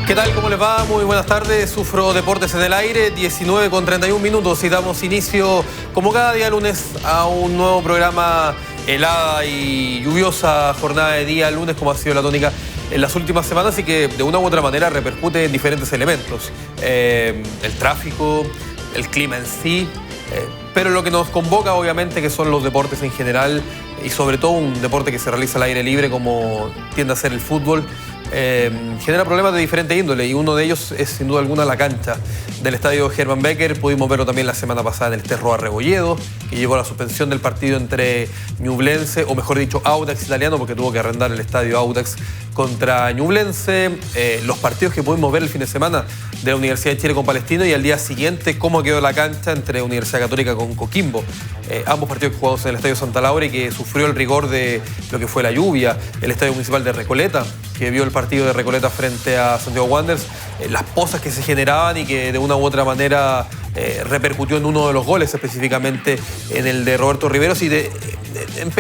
¿Qué tal? ¿Cómo les va? Muy buenas tardes. Sufro Deportes en el aire, 19:31 y damos inicio, como cada día lunes, a un nuevo programa. Helada y lluviosa jornada de día lunes, como ha sido la tónica en las últimas semanas, y que de una u otra manera repercute en diferentes elementos. El tráfico, el clima en sí, pero lo que nos convoca obviamente que son los deportes en general, y sobre todo un deporte que se realiza al aire libre como tiende a ser el fútbol. Genera problemas de diferente índole, y uno de ellos es sin duda alguna la cancha del estadio Hermann Becker. Pudimos verlo también la semana pasada en el Cerro Arrebolledo, que llevó a la suspensión del partido entre Ñublense, o mejor dicho Audax Italiano, porque tuvo que arrendar el estadio Audax contra Ñublense. Los partidos que pudimos ver el fin de semana de la Universidad de Chile con Palestino, y al día siguiente cómo quedó la cancha entre Universidad Católica con Coquimbo. Ambos partidos jugados en el estadio Santa Laura y que sufrió el rigor de lo que fue la lluvia. El estadio municipal de Recoleta, que vio el partido de Recoleta frente a Santiago Wanderers, las pozas que se generaban y que de una u otra manera repercutió en uno de los goles, específicamente en el de Roberto Riveros, y en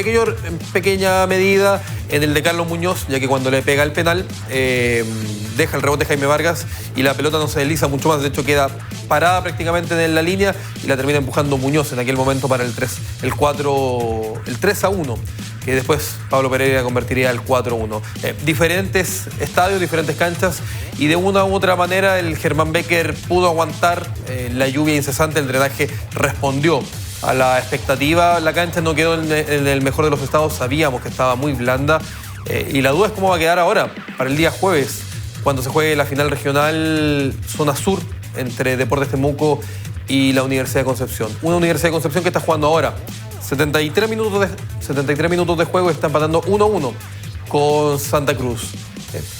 pequeña medida en el de Carlos Muñoz, ya que cuando le pega el penal deja el rebote Jaime Vargas y la pelota no se desliza mucho más. De hecho, queda parada prácticamente en la línea y la termina empujando Muñoz en aquel momento para el 3-1, que después Pablo Pereira convertiría el 4-1. Diferentes estadios, diferentes canchas, y de una u otra manera el Hermann Becker pudo aguantar la lluvia incesante. El drenaje respondió a la expectativa. La cancha no quedó en el mejor de los estados, sabíamos que estaba muy blanda, y la duda es cómo va a quedar ahora para el día jueves, cuando se juegue la final regional zona sur entre Deportes Temuco y la Universidad de Concepción. Una Universidad de Concepción que está jugando ahora 73 minutos de juego, está empatando 1-1 con Santa Cruz.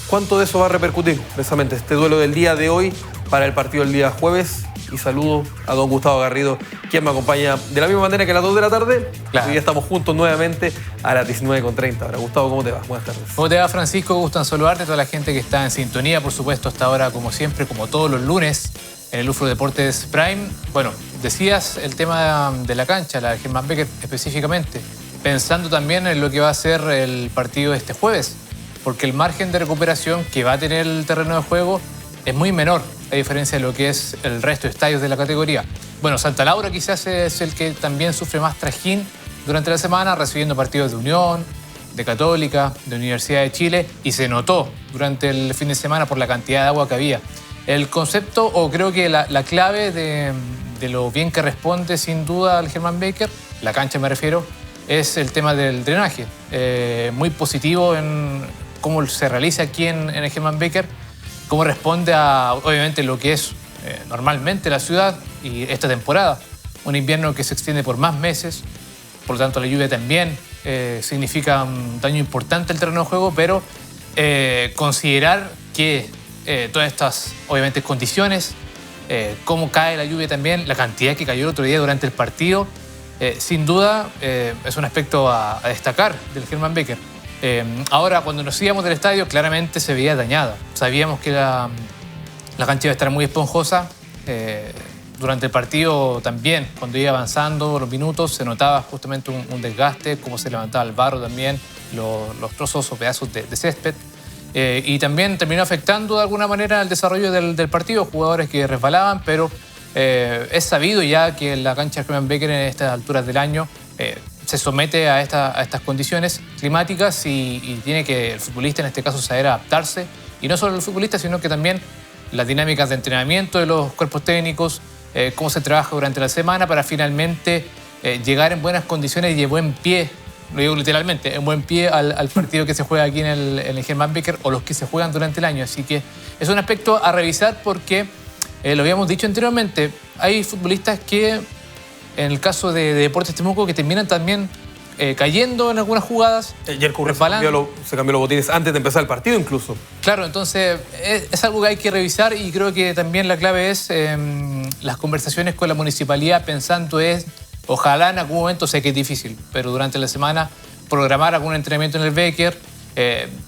¿Cuánto de eso va a repercutir precisamente este duelo del día de hoy para el partido del día jueves? Y saludo a don Gustavo Garrido, quien me acompaña de la misma manera que a las 2 de la tarde. Claro. Hoy día estamos juntos nuevamente a las 19:30. Ahora, Gustavo, ¿cómo te va? Buenas tardes. ¿Cómo te va, Francisco? Gusto en saludarte, toda la gente que está en sintonía, por supuesto, hasta ahora, como siempre, como todos los lunes, en el UFRO Deportes Prime. Bueno, decías el tema de la cancha, la de Hermann Becker específicamente, pensando también en lo que va a ser el partido este jueves, porque el margen de recuperación que va a tener el terreno de juego es muy menor, a diferencia de lo que es el resto de estadios de la categoría. Bueno, Santa Laura quizás es el que también sufre más trajín durante la semana, recibiendo partidos de Unión, de Católica, de Universidad de Chile, y se notó durante el fin de semana por la cantidad de agua que había. El concepto, o creo que la clave de lo bien que responde sin duda al Hermann Becker, la cancha me refiero, es el tema del drenaje. Muy positivo en cómo se realiza aquí en el Hermann Becker, cómo responde a, obviamente, lo que es normalmente la ciudad y esta temporada. Un invierno que se extiende por más meses, por lo tanto la lluvia también significa un daño importante al terreno de juego, pero considerar que todas estas, obviamente, condiciones, cómo cae la lluvia también, la cantidad que cayó el otro día durante el partido, sin duda es un aspecto a destacar del Hermann Becker. Ahora, cuando nos íbamos del estadio, claramente se veía dañada. Sabíamos que la cancha iba a estar muy esponjosa. Durante el partido también, cuando iba avanzando los minutos, se notaba justamente un desgaste, cómo se levantaba el barro también, los trozos o pedazos de césped. Y también terminó afectando de alguna manera el desarrollo del partido, jugadores que resbalaban, pero es sabido ya que la cancha Hermann Becker en estas alturas del año se somete a estas condiciones climáticas, y tiene que el futbolista en este caso saber adaptarse, y no solo el futbolista, sino que también las dinámicas de entrenamiento de los cuerpos técnicos, cómo se trabaja durante la semana para finalmente llegar en buenas condiciones y de buen pie, lo digo literalmente, en buen pie al partido que se juega aquí en el Hermann Becker, o los que se juegan durante el año. Así que es un aspecto a revisar porque, lo habíamos dicho anteriormente, hay futbolistas que, en el caso de Deportes Temuco, que terminan también cayendo en algunas jugadas. Ayer se cambió los botines antes de empezar el partido incluso. Claro, entonces es algo que hay que revisar, y creo que también la clave es las conversaciones con la municipalidad, pensando ojalá en algún momento, sé que es difícil, pero durante la semana programar algún entrenamiento en el Becker,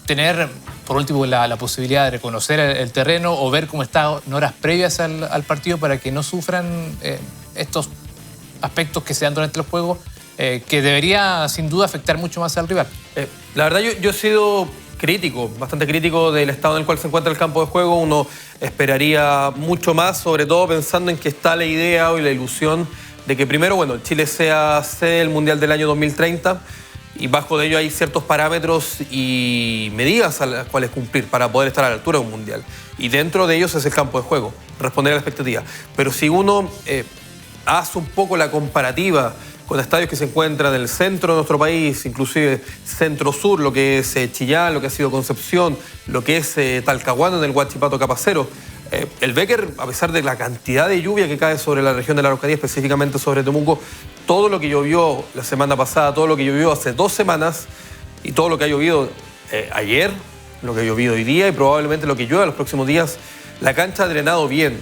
tener por último la posibilidad de reconocer el terreno o ver cómo está en horas previas al partido para que no sufran estos aspectos que se dan durante el juego, que debería sin duda afectar mucho más al rival. La verdad yo he sido crítico, bastante crítico del estado en el cual se encuentra el campo de juego. Uno esperaría mucho más, sobre todo pensando en que está la idea y la ilusión de que primero, bueno, Chile sea sede del Mundial del año 2030 y bajo de ello hay ciertos parámetros y medidas a las cuales cumplir para poder estar a la altura de un Mundial. Y dentro de ellos es el campo de juego, responder a la expectativa. Pero si uno hace un poco la comparativa con estadios que se encuentran en el centro de nuestro país, inclusive centro-sur, lo que es Chillán, lo que ha sido Concepción, lo que es Talcahuano en el Huachipato Capacero. El Becker, a pesar de la cantidad de lluvia que cae sobre la región de la Araucanía, específicamente sobre Temuco, todo lo que llovió la semana pasada, todo lo que llovió hace 2 semanas y todo lo que ha llovido ayer, lo que ha llovido hoy día y probablemente lo que llueva los próximos días, la cancha ha drenado bien.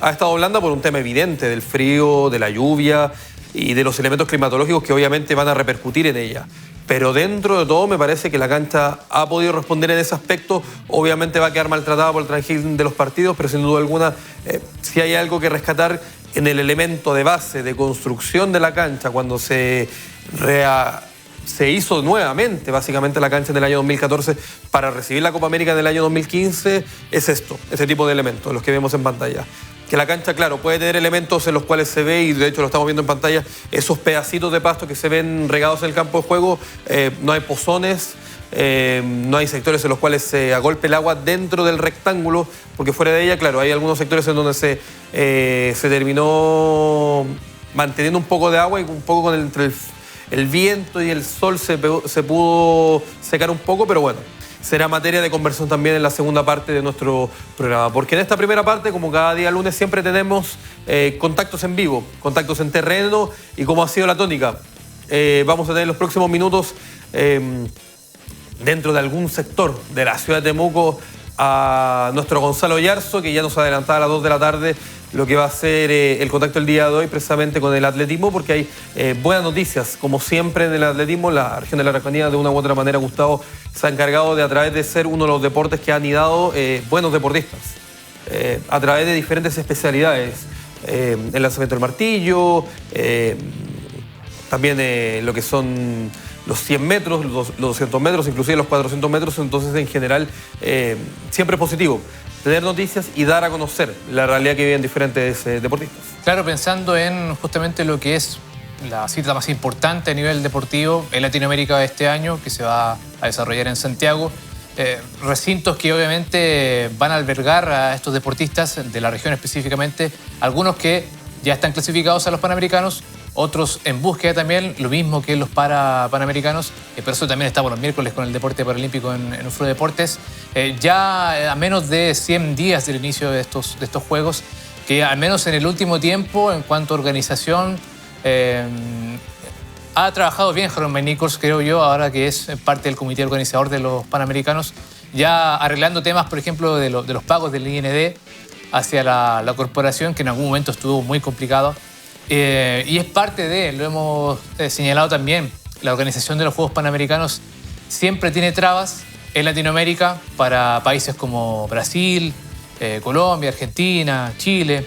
Ha estado blanda por un tema evidente del frío, de la lluvia y de los elementos climatológicos que obviamente van a repercutir en ella. Pero dentro de todo me parece que la cancha ha podido responder en ese aspecto. Obviamente va a quedar maltratada por el trajín de los partidos, pero sin duda alguna si hay algo que rescatar en el elemento de base, de construcción de la cancha, cuando se hizo nuevamente básicamente la cancha en el año 2014 para recibir la Copa América en el año 2015, es este tipo de elementos, los que vemos en pantalla. Que la cancha, claro, puede tener elementos en los cuales se ve, y de hecho lo estamos viendo en pantalla, esos pedacitos de pasto que se ven regados en el campo de juego, no hay pozones, no hay sectores en los cuales se agolpe el agua dentro del rectángulo, porque fuera de ella, claro, hay algunos sectores en donde se terminó manteniendo un poco de agua y un poco entre el viento y el sol se pudo secar un poco, pero bueno, será materia de conversación también en la segunda parte de nuestro programa. Porque en esta primera parte, como cada día lunes, siempre tenemos contactos en vivo, contactos en terreno y como ha sido la tónica. Vamos a tener los próximos minutos dentro de algún sector de la ciudad de Temuco a nuestro Gonzalo Yarzo, que ya nos adelantaba a las 2 de la tarde lo que va a ser el contacto el día de hoy precisamente con el atletismo, porque hay buenas noticias, como siempre en el atletismo. La región de la Araucanía, de una u otra manera, Gustavo, se ha encargado de, a través de ser uno de los deportes que ha anidado buenos deportistas, a través de diferentes especialidades, el lanzamiento del martillo, también lo que son los 100 metros, los 200 metros, inclusive los 400 metros. Entonces, en general, siempre es positivo tener noticias y dar a conocer la realidad que viven diferentes deportistas. Claro, pensando en justamente lo que es la cita más importante a nivel deportivo en Latinoamérica de este año, que se va a desarrollar en Santiago. Recintos que obviamente van a albergar a estos deportistas de la región específicamente, algunos que ya están clasificados a los Panamericanos, otros en búsqueda también, lo mismo que los Panamericanos, pero eso también estamos los miércoles con el deporte paralímpico en UFRO Deportes. Ya a menos de 100 días del inicio de estos Juegos, que al menos en el último tiempo, en cuanto a organización, ha trabajado bien Harold McNichols, creo yo, ahora que es parte del comité organizador de los Panamericanos, ya arreglando temas, por ejemplo, de los pagos del IND hacia la corporación, que en algún momento estuvo muy complicado. Y es parte de, lo hemos señalado también, la organización de los Juegos Panamericanos siempre tiene trabas en Latinoamérica para países como Brasil, Colombia, Argentina, Chile.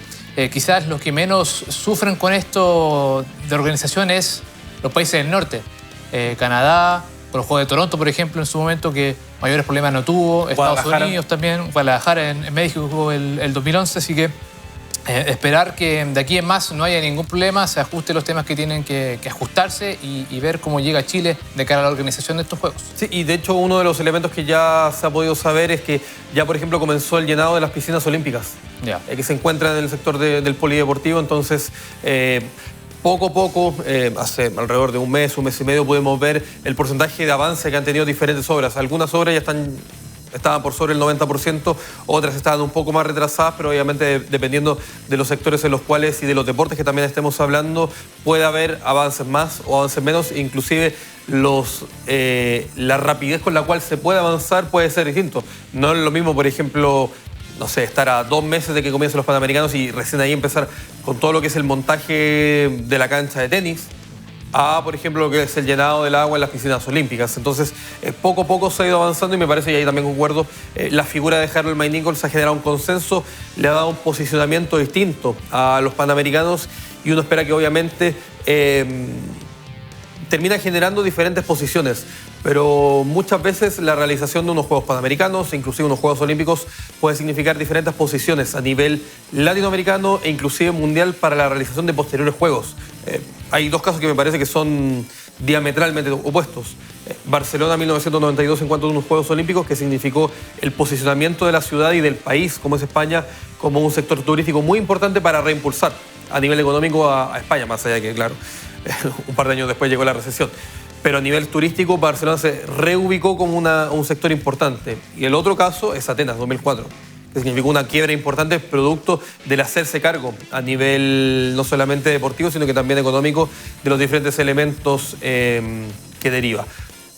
Quizás los que menos sufren con esto de organización es los países del norte. Canadá, con los Juegos de Toronto, por ejemplo, en su momento, que mayores problemas no tuvo. Estados Unidos también, Guadalajara en México jugó el 2011, así que esperar que de aquí en más no haya ningún problema, se ajusten los temas que tienen que ajustarse y ver cómo llega Chile de cara a la organización de estos Juegos. Sí, y de hecho uno de los elementos que ya se ha podido saber es que ya, por ejemplo, comenzó el llenado de las piscinas olímpicas, que se encuentran en el sector del polideportivo. Entonces, poco a poco, hace alrededor de un mes y medio, podemos ver el porcentaje de avance que han tenido diferentes obras. Algunas obras ya estaban por sobre el 90%, otras estaban un poco más retrasadas, pero obviamente dependiendo de los sectores en los cuales y de los deportes que también estemos hablando, puede haber avances más o avances menos. Inclusive la rapidez con la cual se puede avanzar puede ser distinto. No es lo mismo, por ejemplo, no sé, estar a 2 meses de que comiencen los Panamericanos y recién ahí empezar con todo lo que es el montaje de la cancha de tenis, a, por ejemplo, lo que es el llenado del agua en las piscinas olímpicas. Entonces, poco a poco se ha ido avanzando y me parece, y ahí también concuerdo, la figura de Harold McNichols ha generado un consenso, le ha dado un posicionamiento distinto a los Panamericanos y uno espera que obviamente termina generando diferentes posiciones, pero muchas veces la realización de unos Juegos Panamericanos, inclusive unos Juegos Olímpicos, puede significar diferentes posiciones a nivel latinoamericano e inclusive mundial para la realización de posteriores Juegos. Hay dos casos que me parece que son diametralmente opuestos. Barcelona 1992 en cuanto a unos Juegos Olímpicos, que significó el posicionamiento de la ciudad y del país, como es España, como un sector turístico muy importante para reimpulsar a nivel económico a España, más allá de que, claro, un par de años después llegó la recesión. Pero a nivel turístico, Barcelona se reubicó como un sector importante. Y el otro caso es Atenas, 2004, que significó una quiebra importante producto del hacerse cargo a nivel no solamente deportivo, sino que también económico de los diferentes elementos que deriva.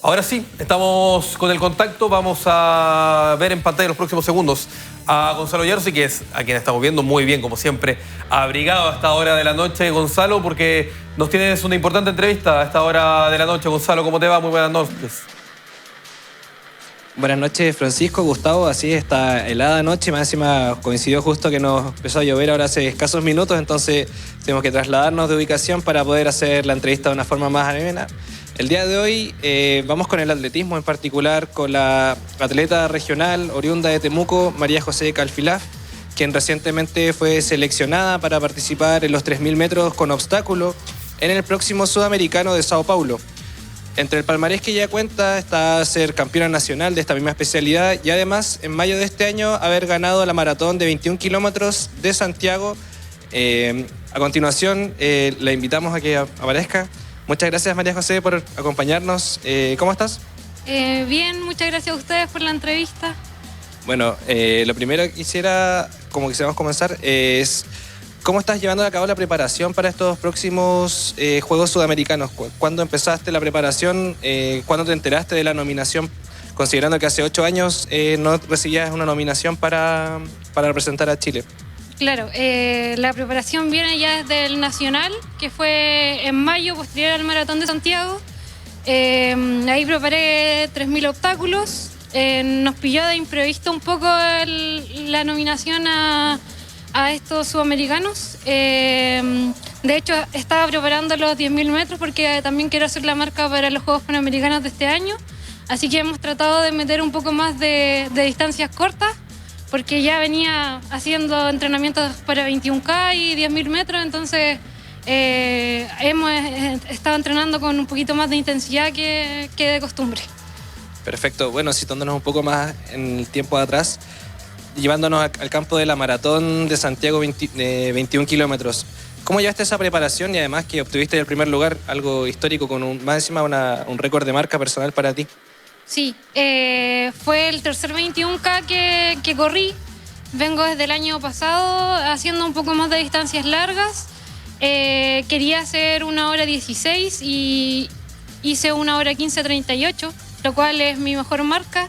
Ahora sí, estamos con el contacto. Vamos a ver en pantalla en los próximos segundos a Gonzalo Yarossi, que es a quien estamos viendo muy bien, como siempre, abrigado a esta hora de la noche. Gonzalo, porque nos tienes una importante entrevista a esta hora de la noche. Gonzalo, ¿cómo te va? Muy buenas noches. Buenas noches, Francisco, Gustavo. Así es, esta helada noche, más encima coincidió justo que nos empezó a llover ahora hace escasos minutos, entonces tenemos que trasladarnos de ubicación para poder hacer la entrevista de una forma más amena. El día de hoy vamos con el atletismo, en particular con la atleta regional oriunda de Temuco, María José Calfilaf, quien recientemente fue seleccionada para participar en los 3.000 metros con obstáculo en el próximo Sudamericano de Sao Paulo. Entre el palmarés que ya cuenta está ser campeona nacional de esta misma especialidad y además en mayo de este año haber ganado la maratón de 21 kilómetros de Santiago. A continuación la invitamos a que aparezca. Muchas gracias, María José, por acompañarnos. ¿Cómo estás? Bien, muchas gracias a ustedes por la entrevista. Bueno, lo primero que quisiera, como quisiéramos comenzar, es ¿cómo estás llevando a cabo la preparación para estos próximos Juegos Sudamericanos? ¿Cuándo empezaste la preparación? ¿Cuándo te enteraste de la nominación? Considerando que hace 8 años no recibías una nominación para representar a Chile. Claro, la preparación viene ya desde el Nacional, que fue en mayo, posterior al Maratón de Santiago. Ahí preparé 3.000 obstáculos. Nos pilló de imprevisto un poco la nominación a estos sudamericanos. De hecho, estaba preparando los 10.000 metros porque también quiero hacer la marca para los Juegos Panamericanos de este año. Así que hemos tratado de meter un poco más de distancias cortas, porque ya venía haciendo entrenamientos para 21K y 10.000 metros, entonces hemos estado entrenando con un poquito más de intensidad que de costumbre. Perfecto. Bueno, situándonos un poco más en el tiempo de atrás, llevándonos al campo de la maratón de Santiago 21 kilómetros. ¿Cómo llevaste esa preparación y además que obtuviste el primer lugar, algo histórico, con más encima un récord de marca personal para ti? Sí, fue el tercer 21K que corrí. Vengo desde el año pasado haciendo un poco más de distancias largas. Quería hacer 1 hora 16 y hice 1 hora 15:38, lo cual es mi mejor marca.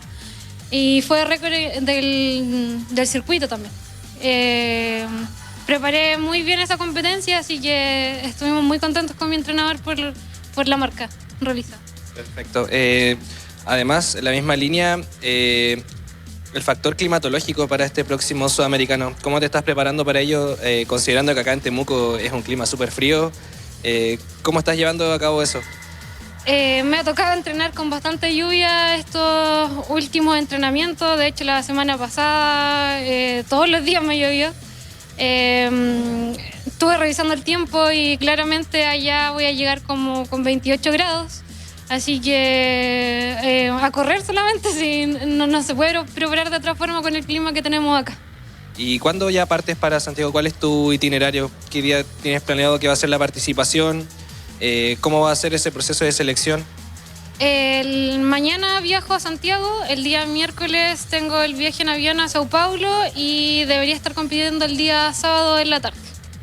Y fue récord del circuito también. Preparé muy bien esa competencia, así que estuvimos muy contentos con mi entrenador por la marca realizada. Perfecto. Además, en la misma línea, el factor climatológico para este próximo Sudamericano. ¿Cómo te estás preparando para ello, considerando que acá en Temuco es un clima súper frío? ¿Cómo estás llevando a cabo eso? Me ha tocado entrenar con bastante lluvia estos últimos entrenamientos. De hecho, la semana pasada todos los días me llovió. Estuve revisando el tiempo y claramente allá voy a llegar como con 28 grados. Así que a correr solamente, si no se puede preparar de otra forma con el clima que tenemos acá. ¿Y cuándo ya partes para Santiago? ¿Cuál es tu itinerario? ¿Qué día tienes planeado que va a ser la participación? ¿Cómo va a ser ese proceso de selección? Mañana viajo a Santiago, el día miércoles tengo el viaje en avión a Sao Paulo y debería estar compitiendo el día sábado en la tarde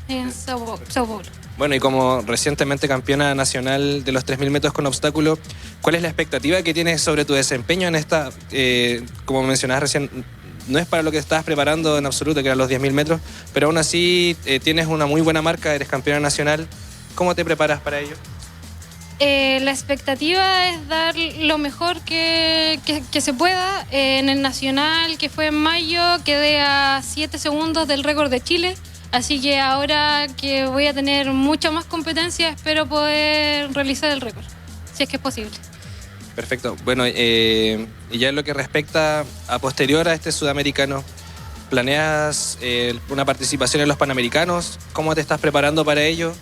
en Sao Paulo. Bueno, y como recientemente campeona nacional de los 3.000 metros con obstáculo, ¿cuál es la expectativa que tienes sobre tu desempeño en esta? Como mencionabas recién, no es para lo que estabas preparando en absoluto, que eran los 10.000 metros, pero aún así tienes una muy buena marca, eres campeona nacional. ¿Cómo te preparas para ello? La expectativa es dar lo mejor que se pueda. En el nacional, que fue en mayo, quedé a 7 segundos del récord de Chile. Así que ahora que voy a tener mucha más competencia, espero poder realizar el récord, si es que es posible. Perfecto. Bueno, y ya en lo que respecta a posterior a este sudamericano, ¿planeas una participación en los Panamericanos? ¿Cómo te estás preparando para ello?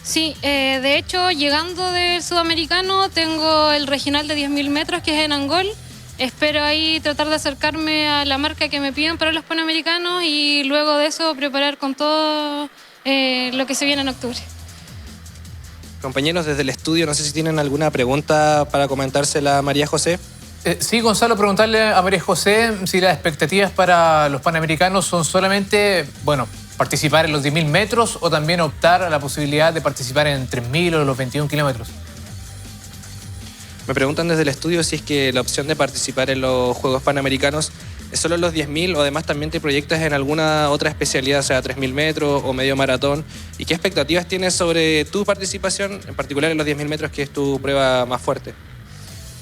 Sí, de hecho, llegando del sudamericano, tengo el regional de 10.000 metros, que es en Angol. Espero ahí tratar de acercarme a la marca que me piden para los Panamericanos y luego de eso preparar con todo lo que se viene en octubre. Compañeros, desde el estudio, no sé si tienen alguna pregunta para comentársela a María José. Sí, Gonzalo, preguntarle a María José si las expectativas para los Panamericanos son solamente, bueno, participar en los 10.000 metros o también optar a la posibilidad de participar en 3.000 o los 21 kilómetros. Me preguntan desde el estudio si es que la opción de participar en los Juegos Panamericanos es solo en los 10.000 o además también te proyectas en alguna otra especialidad, sea 3.000 metros o medio maratón. ¿Y qué expectativas tienes sobre tu participación, en particular en los 10.000 metros, que es tu prueba más fuerte?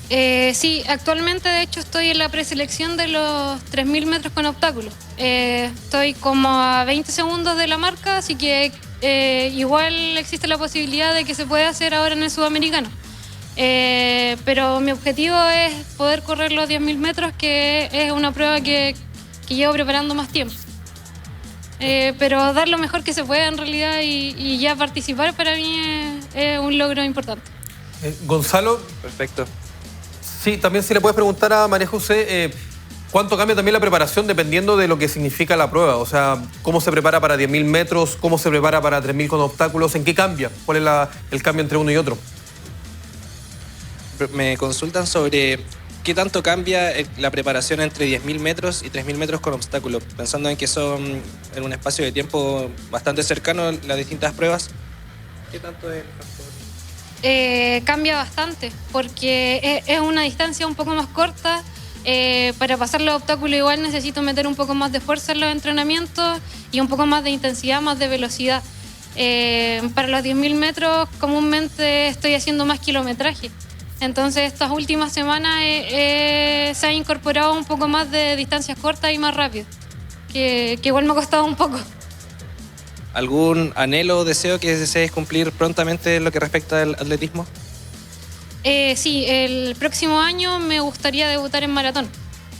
Sí, actualmente de hecho estoy en la preselección de los 3.000 metros con obstáculo. Estoy como a 20 segundos de la marca, así que igual existe la posibilidad de que se pueda hacer ahora en el sudamericano. Pero mi objetivo es poder correr los 10.000 metros, que es una prueba que llevo preparando más tiempo. Pero dar lo mejor que se pueda en realidad y ya participar para mí es un logro importante. Gonzalo. Perfecto. Sí, también si le puedes preguntar a María José, ¿cuánto cambia también la preparación dependiendo de lo que significa la prueba? O sea, ¿cómo se prepara para 10.000 metros? ¿Cómo se prepara para 3.000 con obstáculos? ¿En qué cambia? ¿Cuál es el cambio entre uno y otro? Me consultan sobre qué tanto cambia la preparación entre 10.000 metros y 3.000 metros con obstáculos, pensando en que son en un espacio de tiempo bastante cercano las distintas pruebas. ¿Qué tanto es el factor? Cambia bastante, porque es una distancia un poco más corta. Para pasar los obstáculos igual necesito meter un poco más de fuerza en los entrenamientos y un poco más de intensidad, más de velocidad. Para los 10.000 metros comúnmente estoy haciendo más kilometraje. Entonces estas últimas semanas se ha incorporado un poco más de distancias cortas y más rápido, que igual me ha costado un poco. ¿Algún anhelo o deseo que desees cumplir prontamente en lo que respecta al atletismo? Sí, el próximo año me gustaría debutar en maratón.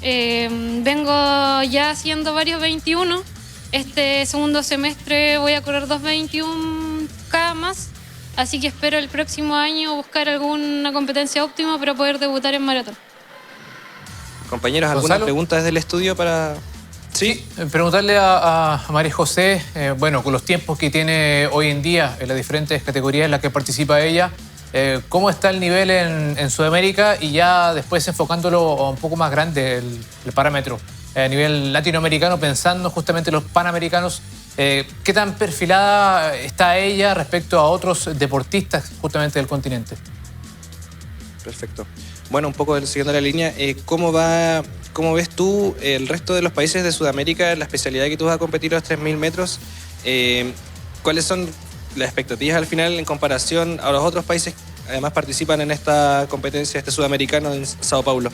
Vengo ya haciendo varios 21. Este segundo semestre voy a correr 2:21K más. Así que espero el próximo año buscar alguna competencia óptima para poder debutar en maratón. Compañeros, ¿alguna pregunta desde el estudio para...? Sí, preguntarle a María José, bueno, con los tiempos que tiene hoy en día en las diferentes categorías en las que participa ella, ¿cómo está el nivel en Sudamérica? Y ya después enfocándolo a un poco más grande el parámetro, a nivel latinoamericano, pensando justamente en los panamericanos, ¿qué tan perfilada está ella respecto a otros deportistas justamente del continente? Perfecto. Bueno, un poco siguiendo la línea, ¿cómo ves tú el resto de los países de Sudamérica en la especialidad que tú vas a competir a los 3.000 metros? ¿Cuáles son las expectativas al final en comparación a los otros países que además participan en esta competencia, este sudamericano en Sao Paulo?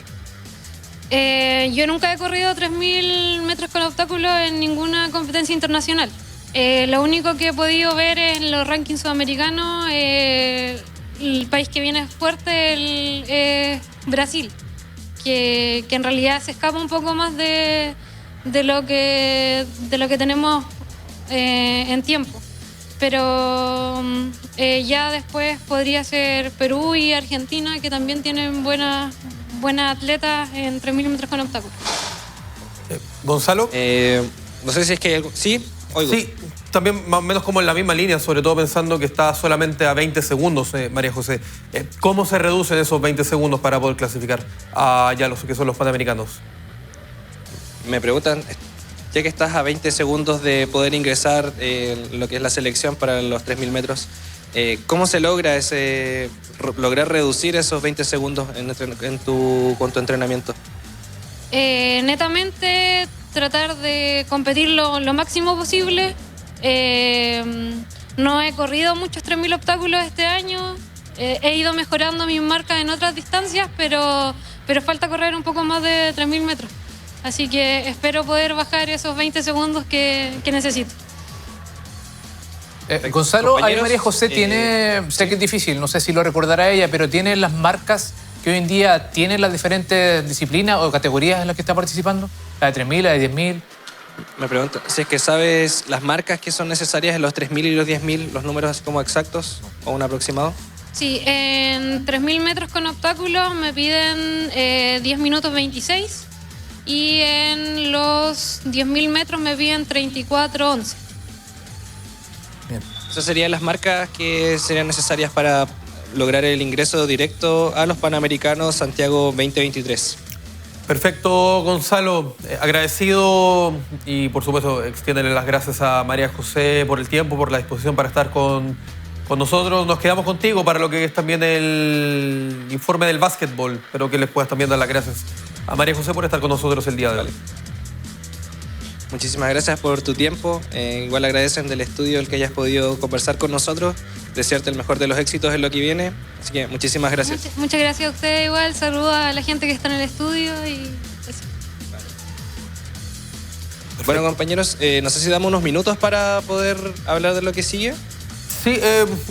Yo nunca he corrido 3.000 metros con obstáculos en ninguna competencia internacional. Lo único que he podido ver en los rankings sudamericanos, el país que viene fuerte es Brasil, que en realidad se escapa un poco más de lo que tenemos en tiempo. Pero ya después podría ser Perú y Argentina, que también tienen buenas atletas en 3.000 metros con obstáculos. ¿Gonzalo? No sé si es que... ¿Sí? Oigo. Sí, también más o menos como en la misma línea, sobre todo pensando que está solamente a 20 segundos, María José. ¿Cómo se reducen esos 20 segundos para poder clasificar a ya los que son los panamericanos? Me preguntan, ya que estás a 20 segundos de poder ingresar en lo que es la selección para los 3.000 metros, ¿cómo se logra lograr reducir esos 20 segundos con tu entrenamiento? Netamente tratar de competir lo máximo posible. No he corrido muchos 3.000 obstáculos este año. He ido mejorando mis marcas en otras distancias, pero falta correr un poco más de 3.000 metros. Así que espero poder bajar esos 20 segundos que necesito. Gonzalo, ahí María José tiene, sé que es difícil, no sé si lo recordará ella, pero tiene las marcas que que hoy en día tiene las diferentes disciplinas o categorías en las que está participando? La de 3.000, la de 10.000. Me pregunto si es que sabes las marcas que son necesarias en los 3.000 y los 10.000, los números así como exactos o un aproximado. Sí, en 3.000 metros con obstáculos me piden 10 minutos 26 y en los 10.000 metros me piden 34:11. Esas serían las marcas que serían necesarias para lograr el ingreso directo a los Panamericanos Santiago 2023. Perfecto, Gonzalo. Agradecido y, por supuesto, extiéndele las gracias a María José por el tiempo, por la disposición para estar con nosotros. Nos quedamos contigo para lo que es también el informe del básquetbol. Espero que les puedas también dar las gracias a María José por estar con nosotros el día de hoy. Muchísimas gracias por tu tiempo. Igual agradecen del estudio el que hayas podido conversar con nosotros. Desearte el mejor de los éxitos en lo que viene. Así que muchísimas gracias. Muchas gracias a ustedes igual. Saludos a la gente que está en el estudio y eso. Bueno, compañeros, no sé si damos unos minutos para poder hablar de lo que sigue. Sí,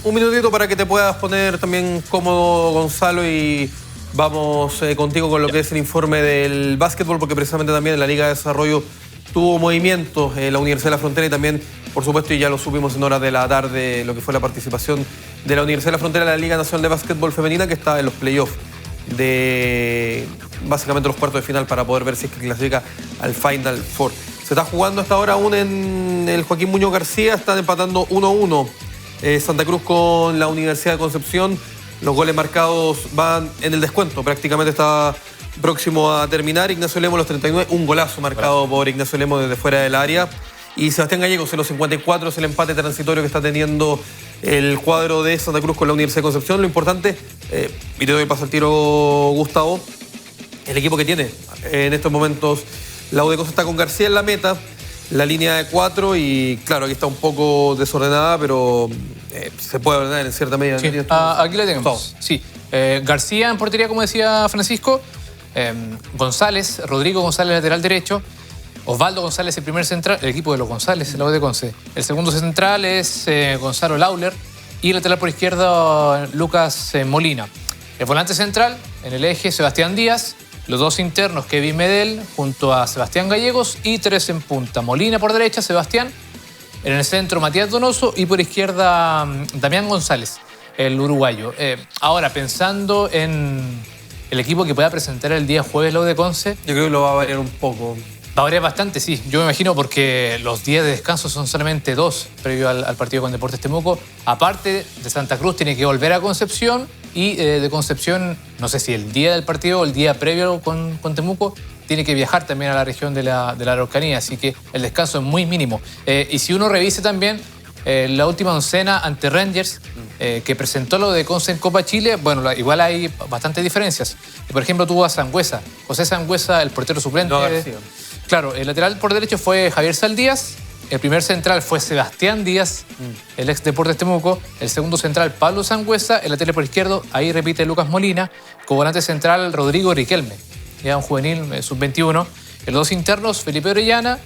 un minutito para que te puedas poner también cómodo, Gonzalo, y vamos contigo con lo que es el informe del básquetbol, porque precisamente también en la Liga de Desarrollo tuvo movimientos en la Universidad de la Frontera y también, por supuesto, y ya lo supimos en horas de la tarde, lo que fue la participación de la Universidad de la Frontera en la Liga Nacional de Básquetbol Femenina, que está en los playoffs de básicamente los cuartos de final para poder ver si es que clasifica al Final Four. Se está jugando hasta ahora aún en el Joaquín Muñoz García, están empatando 1-1 Santa Cruz con la Universidad de Concepción. Los goles marcados van en el descuento, prácticamente está próximo a terminar. Ignacio Lemos, los 39, un golazo marcado por Ignacio Lemos desde fuera del área. Y Sebastián Gallegos, en los 54, es el empate transitorio que está teniendo el cuadro de Santa Cruz con la Universidad de Concepción. Lo importante, y te doy paso al tiro, Gustavo, el equipo que tiene en estos momentos la U de Conce está con García en la meta, la línea de 4, y claro, aquí está un poco desordenada, pero se puede ordenar en cierta medida. Sí, aquí la tenemos. Sí. García en portería, como decía Francisco. González, Rodrigo González, lateral derecho. Osvaldo González, el primer central, el equipo de los González, la U de Conce. El segundo central es Gonzalo Lauler y el lateral por izquierda Lucas Molina. El volante central, en el eje, Sebastián Díaz. Los dos internos, Kevin Medel junto a Sebastián Gallegos y 3 en punta. Molina por derecha, Sebastián. En el centro, Matías Donoso y por izquierda, Damián González, el uruguayo. Ahora, pensando en el equipo que pueda presentar el día jueves la U de Conce. Yo creo que lo va a variar un poco. Va a variar bastante, sí. Yo me imagino porque los días de descanso son solamente 2 previo al partido con Deportes Temuco. Aparte de Santa Cruz, tiene que volver a Concepción y de Concepción, no sé si el día del partido o el día previo con Temuco, tiene que viajar también a la región de la Araucanía. Así que el descanso es muy mínimo. Y si uno revise también la última oncena ante Rangers, que presentó lo de Conce en Copa Chile, bueno, igual hay bastantes diferencias. Por ejemplo, tuvo a Sangüesa, José Sangüesa, el portero suplente. No, García. Claro, el lateral por derecho fue Javier Saldías, el primer central fue Sebastián Díaz, el ex Deportes Temuco, el segundo central Pablo Sangüesa, el lateral por izquierdo, ahí repite Lucas Molina, como volante central Rodrigo Riquelme, ya un juvenil sub-21, los dos internos Felipe Orellana,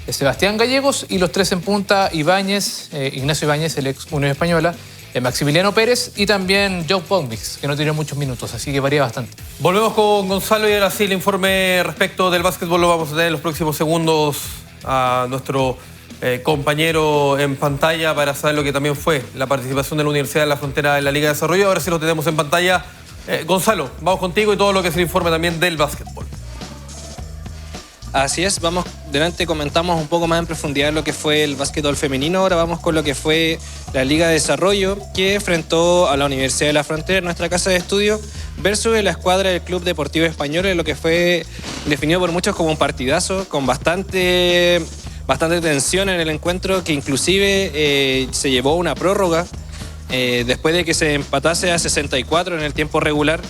Sebastián Gallegos y los 3 en punta Ibáñez, Ignacio Ibáñez, el ex Unión Española, Maximiliano Pérez y también Joe Pogmix, que no tiene muchos minutos, así que varía bastante. Volvemos con Gonzalo y ahora sí el informe respecto del básquetbol lo vamos a tener en los próximos segundos a nuestro compañero en pantalla para saber lo que también fue la participación de la Universidad de la Frontera en la Liga de Desarrollo. Ahora sí lo tenemos en pantalla. Gonzalo, vamos contigo y todo lo que es el informe también del básquetbol. Así es, vamos, delante comentamos un poco más en profundidad lo que fue el básquetbol femenino, ahora vamos con lo que fue la Liga de Desarrollo, que enfrentó a la Universidad de la Frontera en nuestra casa de estudio, versus la escuadra del Club Deportivo Español, en lo que fue definido por muchos como un partidazo, con bastante tensión en el encuentro, que inclusive se llevó una prórroga, después de que se empatase a 64 en el tiempo regular.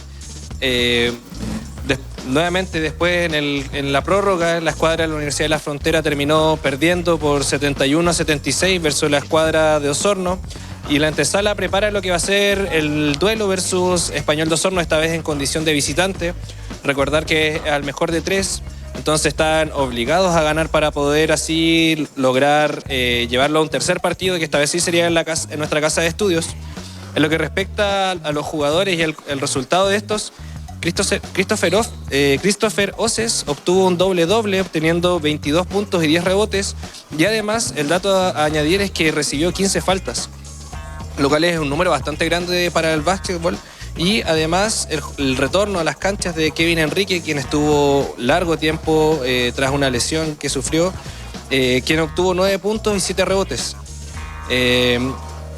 Nuevamente después en la prórroga, la escuadra de la Universidad de la Frontera terminó perdiendo por 71-76 versus la escuadra de Osorno, y la antesala prepara lo que va a ser el duelo versus Español de Osorno, esta vez en condición de visitante. Recordar que es al mejor de 3, entonces están obligados a ganar para poder así lograr llevarlo a un tercer partido, que esta vez sí sería en nuestra casa de estudios. En lo que respecta a los jugadores y el resultado de estos, Christopher Oces obtuvo un doble-doble, obteniendo 22 puntos y 10 rebotes. Y además, el dato a añadir es que recibió 15 faltas, lo cual es un número bastante grande para el básquetbol. Y además, el retorno a las canchas de Kevin Enrique, quien estuvo largo tiempo tras una lesión que sufrió, quien obtuvo 9 puntos y 7 rebotes.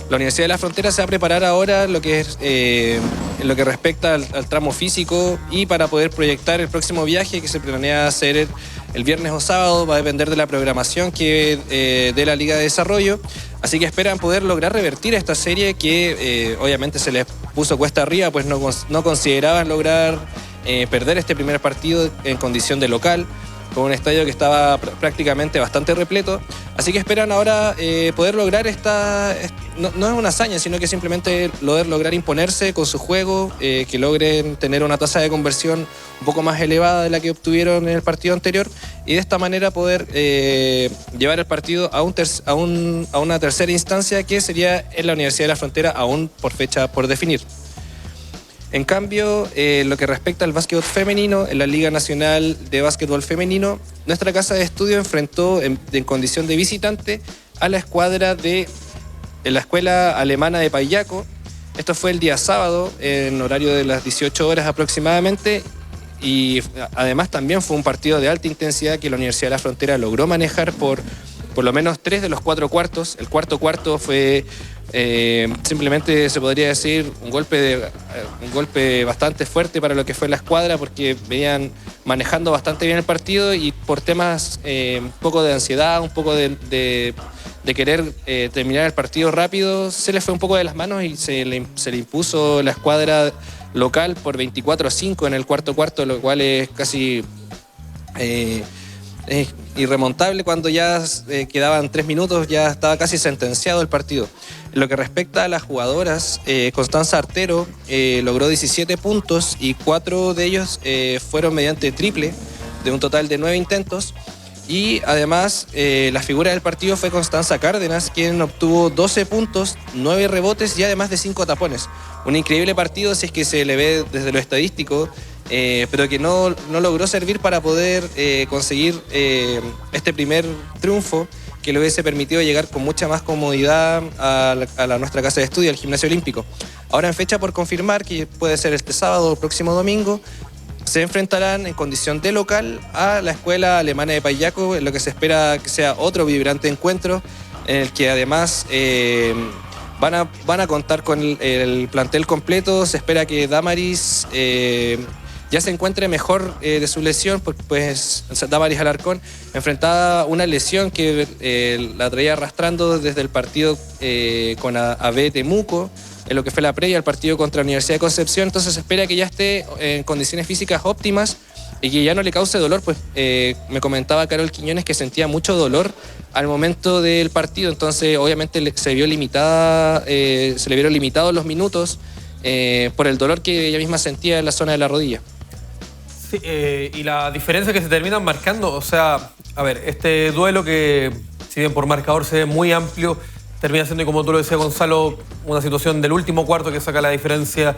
La Universidad de la Frontera se va a preparar ahora en lo que respecta al tramo físico, y para poder proyectar el próximo viaje que se planea hacer el viernes o sábado. Va a depender de la programación que de la Liga de Desarrollo. Así que esperan poder lograr revertir esta serie que obviamente se les puso cuesta arriba, pues no consideraban lograr perder este primer partido en condición de local, con un estadio que estaba prácticamente bastante repleto. Así que esperan ahora poder lograr no es una hazaña, sino que simplemente lograr imponerse con su juego, que logren tener una tasa de conversión un poco más elevada de la que obtuvieron en el partido anterior, y de esta manera poder llevar el partido a una tercera instancia, que sería en la Universidad de la Frontera, aún por fecha por definir. En cambio, lo que respecta al básquetbol femenino, en la Liga Nacional de Básquetbol Femenino, nuestra casa de estudio enfrentó en condición de visitante a la escuadra de la Escuela Alemana de Payaco. Esto fue el día sábado, en horario de las 18 horas aproximadamente, y además también fue un partido de alta intensidad que la Universidad de la Frontera logró manejar por lo menos 3 de los 4 cuartos. El cuarto fue simplemente, se podría decir, un golpe bastante fuerte para lo que fue la escuadra, porque venían manejando bastante bien el partido, y por temas un poco de ansiedad, un poco de querer terminar el partido rápido, se les fue un poco de las manos y se le impuso la escuadra local por 24-5 en el cuarto, lo cual es casi irremontable. Cuando ya quedaban 3 minutos, ya estaba casi sentenciado el partido. En lo que respecta a las jugadoras, Constanza Artero logró 17 puntos y 4 de ellos fueron mediante triple, de un total de 9 intentos. Y además, la figura del partido fue Constanza Cárdenas, quien obtuvo 12 puntos, 9 rebotes y además de 5 tapones. Un increíble partido si es que se le ve desde lo estadístico, pero que no logró servir para poder conseguir este primer triunfo, que le hubiese permitido llegar con mucha más comodidad a nuestra casa de estudio, al Gimnasio Olímpico. Ahora en fecha por confirmar, que puede ser este sábado o el próximo domingo, se enfrentarán en condición de local a la Escuela Alemana de Payaco, en lo que se espera que sea otro vibrante encuentro, en el que además van a contar con el plantel completo. Se espera que Damaris ya se encuentre mejor de su lesión, pues Damaris Alarcón enfrentaba una lesión que la traía arrastrando desde el partido con AB Temuco, en lo que fue la previa al partido contra la Universidad de Concepción. Entonces se espera que ya esté en condiciones físicas óptimas y que ya no le cause dolor, pues me comentaba Carol Quiñones que sentía mucho dolor al momento del partido. Entonces obviamente se le vieron limitados los minutos por el dolor que ella misma sentía en la zona de la rodilla. Sí, y la diferencia que se terminan marcando, o sea, a ver, este duelo que, si bien por marcador se ve muy amplio, termina siendo, como tú lo decías, Gonzalo, una situación del último cuarto que saca la diferencia.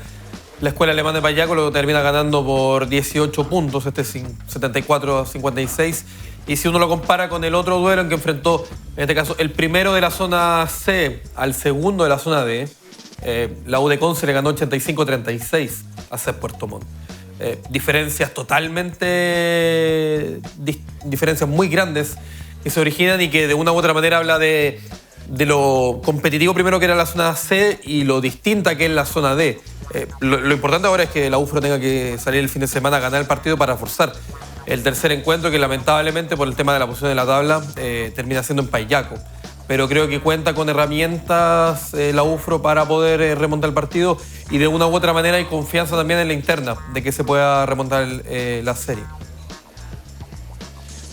La Escuela Alemana de Payaco lo termina ganando por 18 puntos, 74-56. Y si uno lo compara con el otro duelo en que enfrentó, en este caso, el primero de la zona C al segundo de la zona D, la U de Conce le ganó 85-36 a CEP Puerto Montt. Diferencias totalmente... diferencias muy grandes que se originan y que de una u otra manera habla de lo competitivo primero que era la zona C y lo distinta que es la zona D. Lo importante ahora es que la UFRO tenga que salir el fin de semana a ganar el partido para forzar el tercer encuentro, que lamentablemente por el tema de la posición de la tabla termina siendo en Payaco. Pero creo que cuenta con herramientas la UFRO para poder remontar el partido, y de una u otra manera hay confianza también en la interna de que se pueda remontar la serie.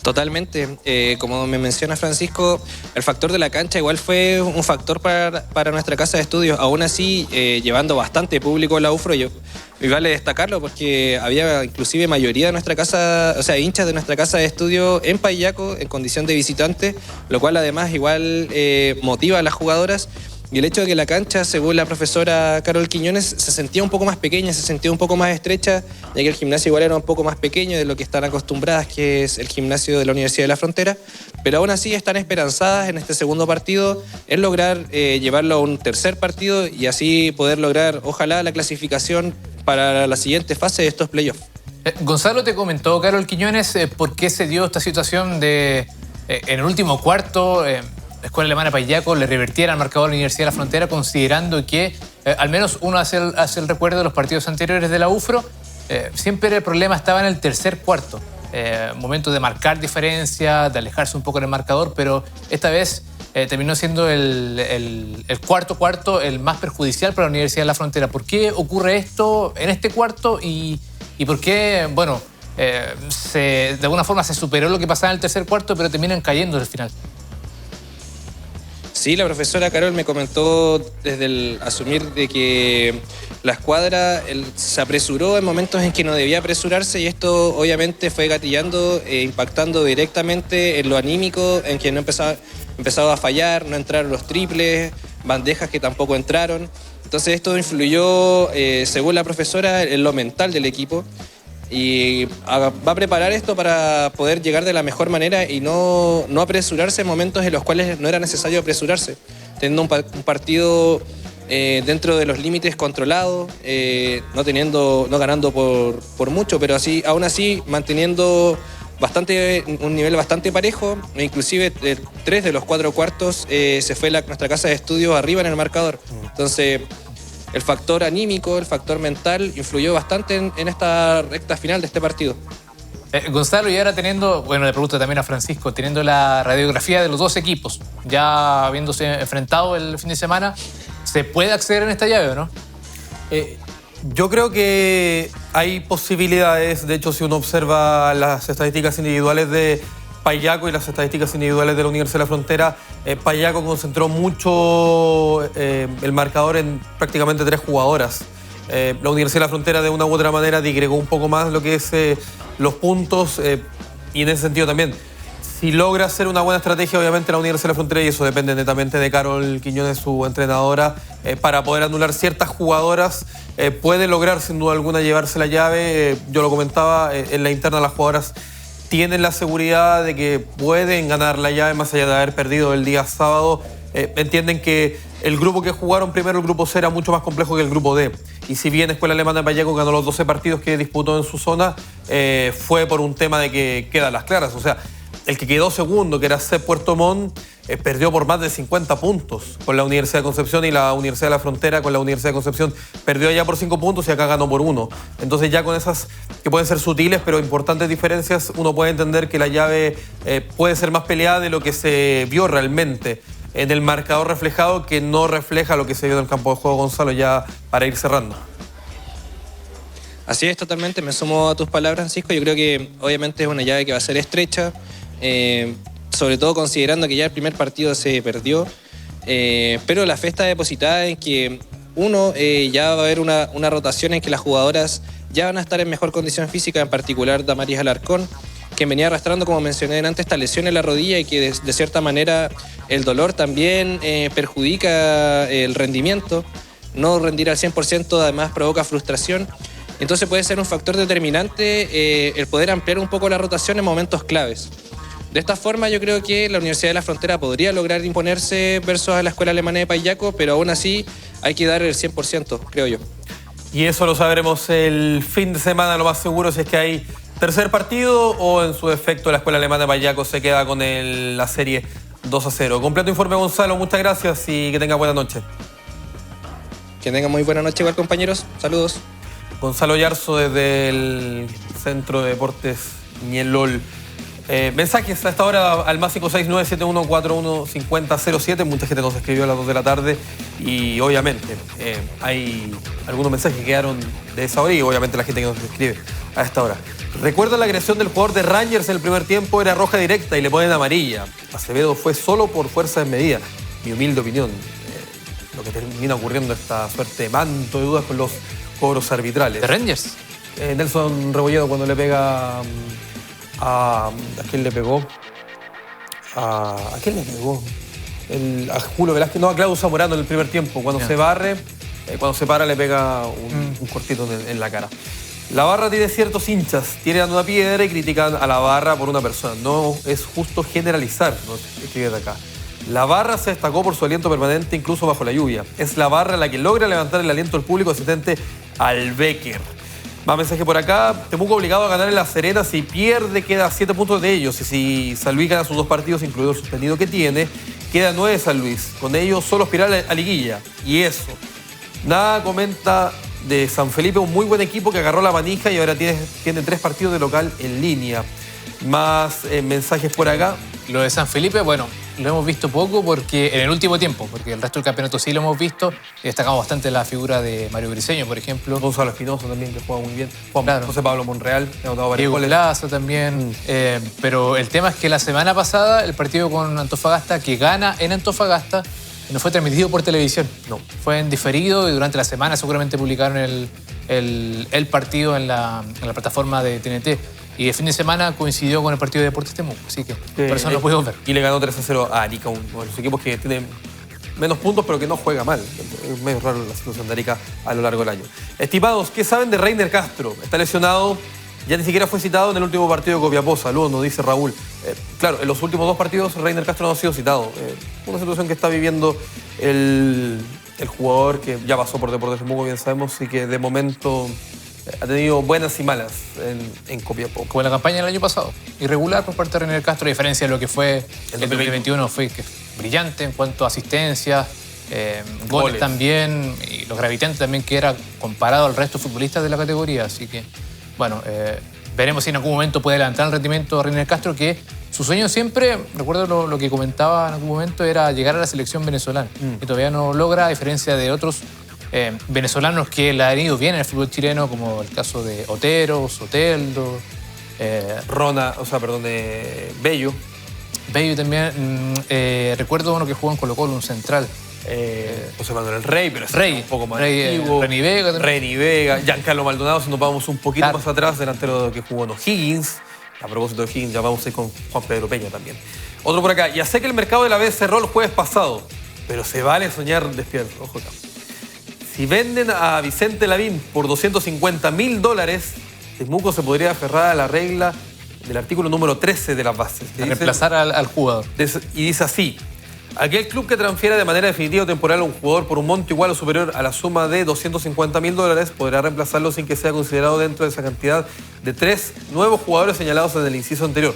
Totalmente. Como me menciona Francisco, el factor de la cancha igual fue un factor para nuestra casa de estudios. Aún así, llevando bastante público a la UFRO, y vale destacarlo porque había inclusive mayoría de nuestra casa, o sea, hinchas de nuestra casa de estudio en Payaco en condición de visitante, lo cual además igual motiva a las jugadoras. Y el hecho de que la cancha, según la profesora Carol Quiñones, se sentía un poco más pequeña, se sentía un poco más estrecha, ya que el gimnasio igual era un poco más pequeño de lo que están acostumbradas, que es el gimnasio de la Universidad de la Frontera, pero aún así están esperanzadas en este segundo partido en lograr llevarlo a un tercer partido y así poder lograr, ojalá, la clasificación para la siguiente fase de estos playoffs. Gonzalo, te comentó Carol Quiñones por qué se dio esta situación de en el último cuarto la Escuela Alemana Payaco le revertiera el marcador a la Universidad de la Frontera, considerando que al menos uno hace el recuerdo de los partidos anteriores de la UFRO, siempre el problema estaba en el tercer cuarto, momento de marcar diferencia, de alejarse un poco del marcador, pero esta vez terminó siendo el cuarto el más perjudicial para la Universidad de la Frontera. ¿Por qué ocurre esto en este cuarto y por qué, bueno, de alguna forma se superó lo que pasaba en el tercer cuarto, pero terminan cayendo al final? Sí, la profesora Carol me comentó desde el asumir de que la escuadra se apresuró en momentos en que no debía apresurarse y esto obviamente fue gatillando, impactando directamente en lo anímico, en que no empezaba a fallar, no entraron los triples, bandejas que tampoco entraron. Entonces esto influyó, según la profesora, en lo mental del equipo. Y va a preparar esto para poder llegar de la mejor manera y no apresurarse en momentos en los cuales no era necesario apresurarse, teniendo un partido dentro de los límites controlados, no ganando por mucho, pero aún así manteniendo un nivel bastante parejo. Inclusive 3 de los 4 cuartos se fue nuestra casa de estudios arriba en el marcador. Entonces el factor anímico, el factor mental influyó bastante en esta recta final de este partido. Gonzalo, y ahora teniendo, bueno, le pregunto también a Francisco, teniendo la radiografía de los dos equipos, ya habiéndose enfrentado el fin de semana, ¿se puede acceder en esta llave o no? Yo creo que hay posibilidades. De hecho, si uno observa las estadísticas individuales de Payaco y las estadísticas individuales de la Universidad de la Frontera, Payaco concentró mucho el marcador en prácticamente 3 jugadoras. La Universidad de la Frontera de una u otra manera digregó un poco más lo que es los puntos y en ese sentido también, si logra hacer una buena estrategia, obviamente la Universidad de la Frontera, y eso depende netamente de Carol Quiñones, su entrenadora, para poder anular ciertas jugadoras, puede lograr sin duda alguna llevarse la llave. Yo lo comentaba, en la interna las jugadoras tienen la seguridad de que pueden ganar la llave más allá de haber perdido el día sábado. Entienden que el grupo que jugaron primero, el grupo C, era mucho más complejo que el grupo D. Y si bien Escuela Alemana de Payaco ganó los 12 partidos que disputó en su zona, fue por un tema de que quedan las claras. O sea, el que quedó segundo, que era C Puerto Montt, perdió por más de 50 puntos con la Universidad de Concepción, y la Universidad de la Frontera con la Universidad de Concepción perdió allá por 5 puntos y acá ganó por 1. Entonces ya con esas que pueden ser sutiles pero importantes diferencias, uno puede entender que la llave puede ser más peleada de lo que se vio realmente en el marcador reflejado, que no refleja lo que se vio en el campo de juego. Gonzalo, ya para ir cerrando. Así es, totalmente, me sumo a tus palabras, Francisco. Yo creo que obviamente es una llave que va a ser estrecha, sobre todo considerando que ya el primer partido se perdió, pero la fe está depositada en que ya va a haber una rotación en que las jugadoras ya van a estar en mejor condición física, en particular Damaris Alarcón, que venía arrastrando, como mencioné antes, esta lesión en la rodilla y que de cierta manera el dolor también perjudica el rendimiento. No rendir al 100% además provoca frustración. Entonces puede ser un factor determinante el poder ampliar un poco la rotación en momentos claves. De esta forma yo creo que la Universidad de la Frontera podría lograr imponerse versus a la Escuela Alemana de Payaco, pero aún así hay que dar el 100%, creo yo. Y eso lo sabremos el fin de semana, lo más seguro, si es que hay tercer partido o en su defecto la Escuela Alemana de Payaco se queda con la serie 2-0. Completo informe, Gonzalo, muchas gracias y que tenga buena noche. Que tengan muy buena noche igual, compañeros. Saludos. Gonzalo Yarzo desde el Centro de Deportes Ñelol. Mensajes a esta hora al más 569-7141-5007. Mucha gente nos escribió a las 2 de la tarde y obviamente hay algunos mensajes que quedaron de esa hora y obviamente la gente que nos escribe a esta hora. Recuerda la agresión del jugador de Rangers en el primer tiempo, era roja directa y le ponen amarilla. Acevedo fue solo por fuerza desmedida. Mi humilde opinión, lo que termina ocurriendo, esta suerte de manto de dudas con los cobros arbitrales. ¿De Rangers? Nelson Rebolledo cuando le pega ¿a quién le pegó? ¿A quién le pegó? a Julio Velázquez, no, a Claudio Zamorano en el primer tiempo. Cuando se barre, cuando se para le pega un cortito en la cara. La barra tiene ciertos hinchas, tiran una piedra y critican a la barra por una persona. No es justo generalizar, no escribe de acá. La barra se destacó por su aliento permanente incluso bajo la lluvia. Es la barra la que logra levantar el aliento del público asistente al Becker. Más mensaje por acá. Temuco obligado a ganar en La Serena. Si pierde, queda a 7 puntos de ellos. Y si San Luis gana sus 2 partidos, incluido el suspendido que tiene, queda 9 San Luis. Con ellos solo aspirar a liguilla. Y eso. Nada comenta de San Felipe, un muy buen equipo que agarró la manija y ahora tiene 3 partidos de local en línea. Más mensajes por acá. Lo de San Felipe, bueno, lo hemos visto poco porque en el último tiempo, porque el resto del campeonato sí lo hemos visto y destacamos bastante la figura de Mario Briseño, por ejemplo. Gonzalo Espinosa también, que juega muy bien. Claro. José Pablo Monreal, que ha anotado varios Diego goles. Plaza también. Pero el tema es que la semana pasada el partido con Antofagasta, que gana en Antofagasta, no fue transmitido por televisión. No. Fue en diferido y durante la semana seguramente publicaron el partido en la plataforma de TNT. Y el fin de semana coincidió con el partido de Deportes Temuco, así que por eso no lo pudimos ver. Y le ganó 3-0 a Arica, uno de los equipos que tiene menos puntos, pero que no juega mal. Es medio raro la situación de Arica a lo largo del año. Estimados, ¿qué saben de Reiner Castro? Está lesionado, ya ni siquiera fue citado en el último partido de Copiapó. Saludos, nos dice Raúl. Claro, en los últimos 2 partidos Reiner Castro no ha sido citado. Una situación que está viviendo el jugador que ya pasó por Deportes Temuco, bien sabemos, y que de momento ha tenido buenas y malas en Copiapó. Como en la campaña del año pasado. Irregular por parte de Reiner Castro, a diferencia de lo que fue el 2021, fue que brillante en cuanto a asistencias, goles también, y lo gravitante también que era comparado al resto de futbolistas de la categoría. Así que, bueno, veremos si en algún momento puede levantar el rendimiento de Reiner Castro, que su sueño siempre, recuerdo lo que comentaba en algún momento, era llegar a la selección venezolana. Y todavía no logra, a diferencia de otros venezolanos que le han ido bien en el fútbol chileno, como el caso de Otero, Soteldo, Bello. Bello también. Recuerdo uno que jugó en Colo-Colo, un central. José Manuel Rey, pero es Rey, un poco más Rey, antiguo. Reni Vega también. Reni Vega, Giancarlo Maldonado, si nos vamos un poquito Claro. más atrás, delantero que jugó en O'Higgins. A propósito de O'Higgins, ya vamos a ir con Juan Pedro Peña también. Otro por acá. Ya sé que el mercado de la B cerró el jueves pasado, pero se vale soñar despierto. Ojo acá. Si venden a Vicente Lavín por $250.000, Temuco se podría aferrar a la regla del artículo número 13 de las bases. que dice- Reemplazar al jugador. y dice así: aquel club que transfiera de manera definitiva o temporal a un jugador por un monto igual o superior a la suma de $250.000 podrá reemplazarlo sin que sea considerado dentro de esa cantidad de 3 nuevos jugadores señalados en el inciso anterior.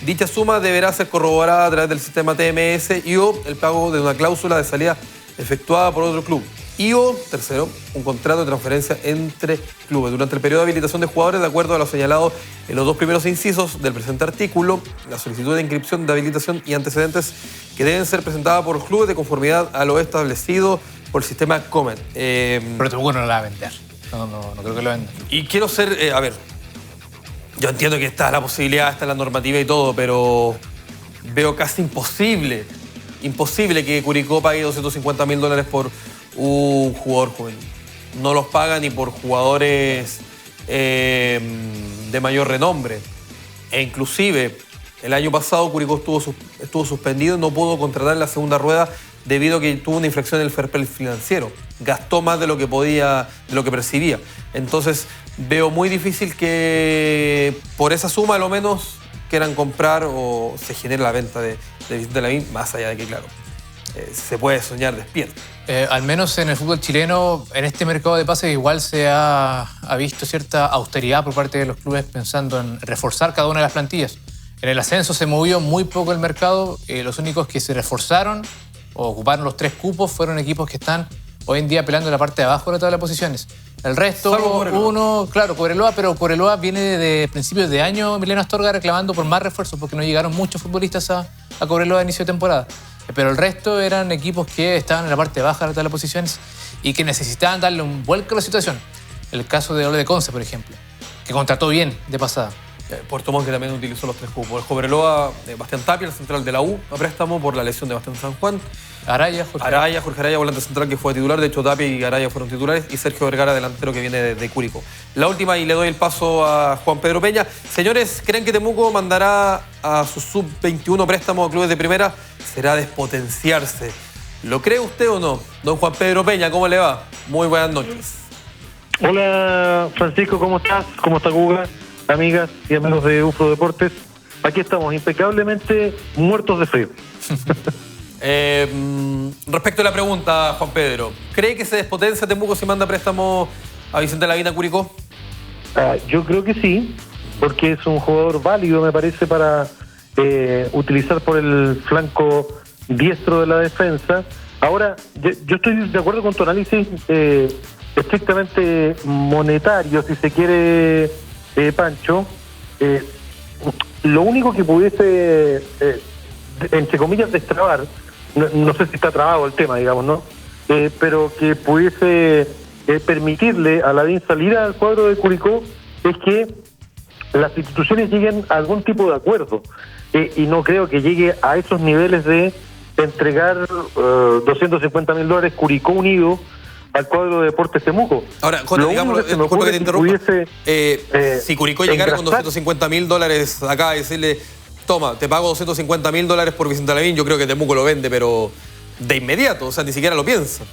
Dicha suma deberá ser corroborada a través del sistema TMS y o el pago de una cláusula de salida efectuada por otro club. Y o, tercero, un contrato de transferencia entre clubes. Durante el periodo de habilitación de jugadores, de acuerdo a lo señalado en los 2 primeros incisos del presente artículo, la solicitud de inscripción de habilitación y antecedentes que deben ser presentadas por los clubes de conformidad a lo establecido por el sistema COMET. Pero Temuco no la va a vender. No creo que lo venda. Y quiero ser, yo entiendo que está la posibilidad, está la normativa y todo, pero veo casi imposible que Curicó pague $250.000 por un jugador joven. No los paga ni por jugadores de mayor renombre. E inclusive, el año pasado Curicó estuvo suspendido y no pudo contratar en la segunda rueda debido a que tuvo una infracción en el fair play financiero. Gastó más de lo que podía, de lo que percibía. Entonces, veo muy difícil que por esa suma, a lo menos, quieran comprar o se genere la venta de Vicente Lavín, más allá de que, claro, se puede soñar despierto. Al menos en el fútbol chileno, en este mercado de pases igual se ha visto cierta austeridad por parte de los clubes pensando en reforzar cada una de las plantillas. En el ascenso se movió muy poco el mercado. Los únicos que se reforzaron o ocuparon los 3 cupos fueron equipos que están hoy en día peleando en la parte de abajo de la tabla de posiciones. El resto, Cobreloa, pero Cobreloa viene de principios de año, Emiliano Astorga, reclamando por más refuerzos porque no llegaron muchos futbolistas a Cobreloa a inicio de temporada. Pero el resto eran equipos que estaban en la parte baja de la tabla de posiciones y que necesitaban darle un vuelco a la situación. El caso de Ole de Conce, por ejemplo, que contrató bien de pasada. Puerto Montt, que también utilizó los 3 cupos. Cobreloa, Bastián Tapia, el central de la U, a préstamo por la lesión de Bastián San Juan. Jorge Araya, volante central que fue titular. De hecho, Tapia y Araya fueron titulares. Y Sergio Vergara, delantero que viene de Curicó. La última, y le doy el paso a Juan Pedro Peña. Señores, ¿creen que Temuco mandará a su sub-21 préstamo a clubes de primera? Será despotenciarse. ¿Lo cree usted o no? Don Juan Pedro Peña, ¿cómo le va? Muy buenas noches. Hola, Francisco, ¿cómo estás? ¿Cómo está Guga? Amigas y amigos de UFRO Deportes. Aquí estamos, impecablemente muertos de frío. Respecto a la pregunta, Juan Pedro, ¿cree que se despotencia Temuco si manda préstamo a Vicente Lavín Curicó? Yo creo que sí, porque es un jugador válido, me parece, para utilizar por el flanco diestro de la defensa. Ahora, yo estoy de acuerdo con tu análisis estrictamente monetario, si se quiere, Pancho. Lo único que pudiese, entre comillas, destrabar, no sé si está trabado el tema, digamos, ¿no? Pero que pudiese permitirle a Lavín salir al cuadro de Curicó es que las instituciones lleguen a algún tipo de acuerdo. Y no creo que llegue a esos niveles de entregar $250,000 Curicó Unido al cuadro de Deportes Temuco. Ahora, Jorge, digamos, disculpa que te interrumpa, si Curicó llegara con $250,000 acá y decirle, toma, te pago $250,000 por Vicente Lavín, yo creo que Temuco lo vende, pero de inmediato, o sea, ni siquiera lo piensa.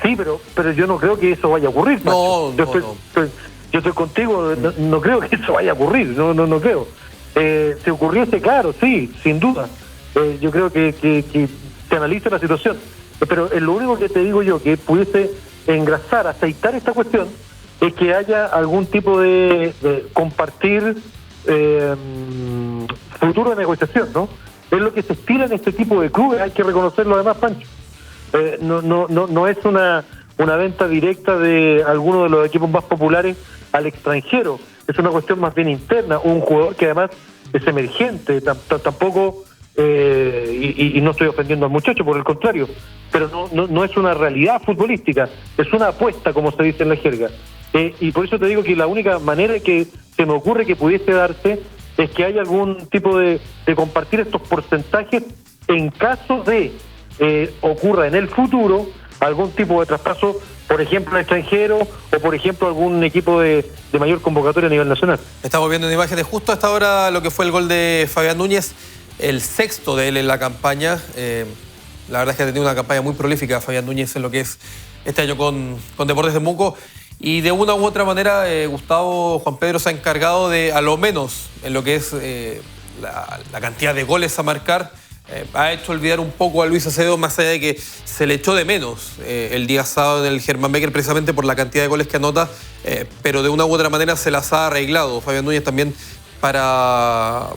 Sí, pero yo no creo que eso vaya a ocurrir. No. Yo estoy contigo, no creo que eso vaya a ocurrir, no creo. Si ocurriese, claro, sí, sin duda. Yo creo que se analice la situación. Pero lo único que te digo yo, que pudiese engrasar, aceitar esta cuestión, es que haya algún tipo de compartir futuro de negociación, ¿no? Es lo que se estila en este tipo de clubes, hay que reconocerlo además, Pancho. No es una venta directa de alguno de los equipos más populares al extranjero, es una cuestión más bien interna, un jugador que además es emergente, tampoco, y no estoy ofendiendo al muchacho, por el contrario, pero no es una realidad futbolística, es una apuesta, como se dice en la jerga. Y por eso te digo que la única manera que se me ocurre que pudiese darse es que haya algún tipo de compartir estos porcentajes en caso de ocurra en el futuro algún tipo de traspaso, por ejemplo, al extranjero o, por ejemplo, algún equipo de mayor convocatoria a nivel nacional. Estamos viendo en imágenes justo hasta ahora lo que fue el gol de Fabián Núñez, el sexto de él en la campaña. La verdad es que ha tenido una campaña muy prolífica Fabián Núñez en lo que es este año con Deportes Temuco. Y de una u otra manera, Gustavo, Juan Pedro se ha encargado de, a lo menos en lo que es la cantidad de goles a marcar, ha hecho olvidar un poco a Luis Acevedo, más allá de que se le echó de menos el día sábado en el Germán Becker precisamente por la cantidad de goles que anota, pero de una u otra manera se las ha arreglado Fabián Núñez también para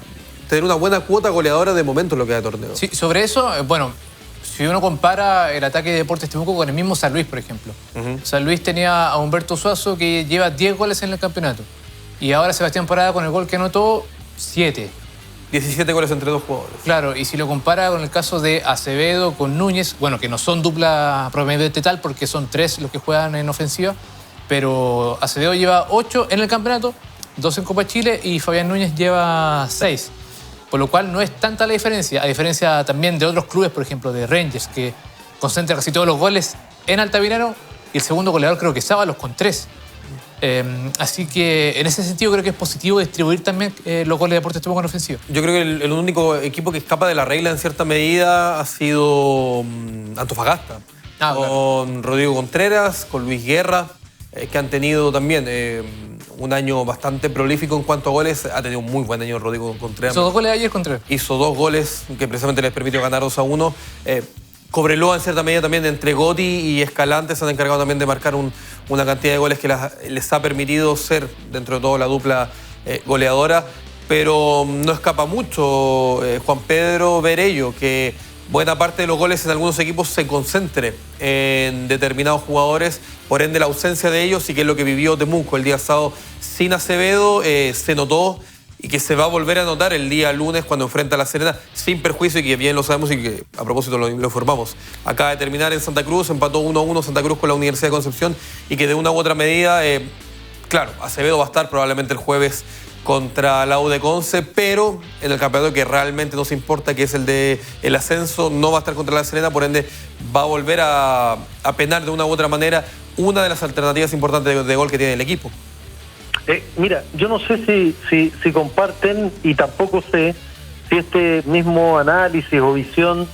tener una buena cuota goleadora de momento en lo que da torneo. Sí, sobre eso, bueno, si uno compara el ataque de Deportes Temuco con el mismo San Luis, por ejemplo. San Luis tenía a Humberto Suazo, que lleva 10 goles en el campeonato. Y ahora Sebastián Parada, con el gol que anotó, 7. 17 goles entre dos jugadores. Claro, y si lo compara con el caso de Acevedo con Núñez, bueno, que no son dupla propiamente tal, porque son 3 los que juegan en ofensiva, pero Acevedo lleva 8 en el campeonato, 2 en Copa Chile, y Fabián Núñez lleva 6. Por lo cual no es tanta la diferencia, a diferencia también de otros clubes, por ejemplo, de Rangers, que concentra casi todos los goles en Altamirano, y el segundo goleador creo que es Ábalos con 3. Así que en ese sentido creo que es positivo distribuir también los goles de Deportes Temuco en ofensiva. Yo creo que el único equipo que escapa de la regla en cierta medida ha sido Antofagasta. Con Rodrigo Contreras, con Luis Guerra, que han tenido también un año bastante prolífico en cuanto a goles. Ha tenido un muy buen año Rodrigo Contreras. Hizo 2 goles ayer, Contreras. Hizo 2 goles que precisamente les permitió ganar 2-1. Cobreloa en cierta medida también entre Gotti y Escalante se han encargado también de marcar una cantidad de goles que les ha permitido ser dentro de todo la dupla goleadora, pero no escapa mucho Juan Pedro Verello, que buena parte de los goles en algunos equipos se concentre en determinados jugadores, por ende la ausencia de ellos, y que es lo que vivió Temuco el día sábado sin Acevedo, se notó y que se va a volver a notar el día lunes cuando enfrenta a La Serena, sin perjuicio, y que bien lo sabemos y que a propósito lo informamos. Acaba de terminar en Santa Cruz, empató 1-1 Santa Cruz con la Universidad de Concepción, y que de una u otra medida, claro, Acevedo va a estar probablemente el jueves contra la U de Conce, pero en el campeonato que realmente nos importa, que es el de el ascenso, no va a estar contra La Serena, por ende va a volver a penar de una u otra manera una de las alternativas importantes de gol que tiene el equipo. Mira, yo no sé si comparten, y tampoco sé si este mismo análisis o visión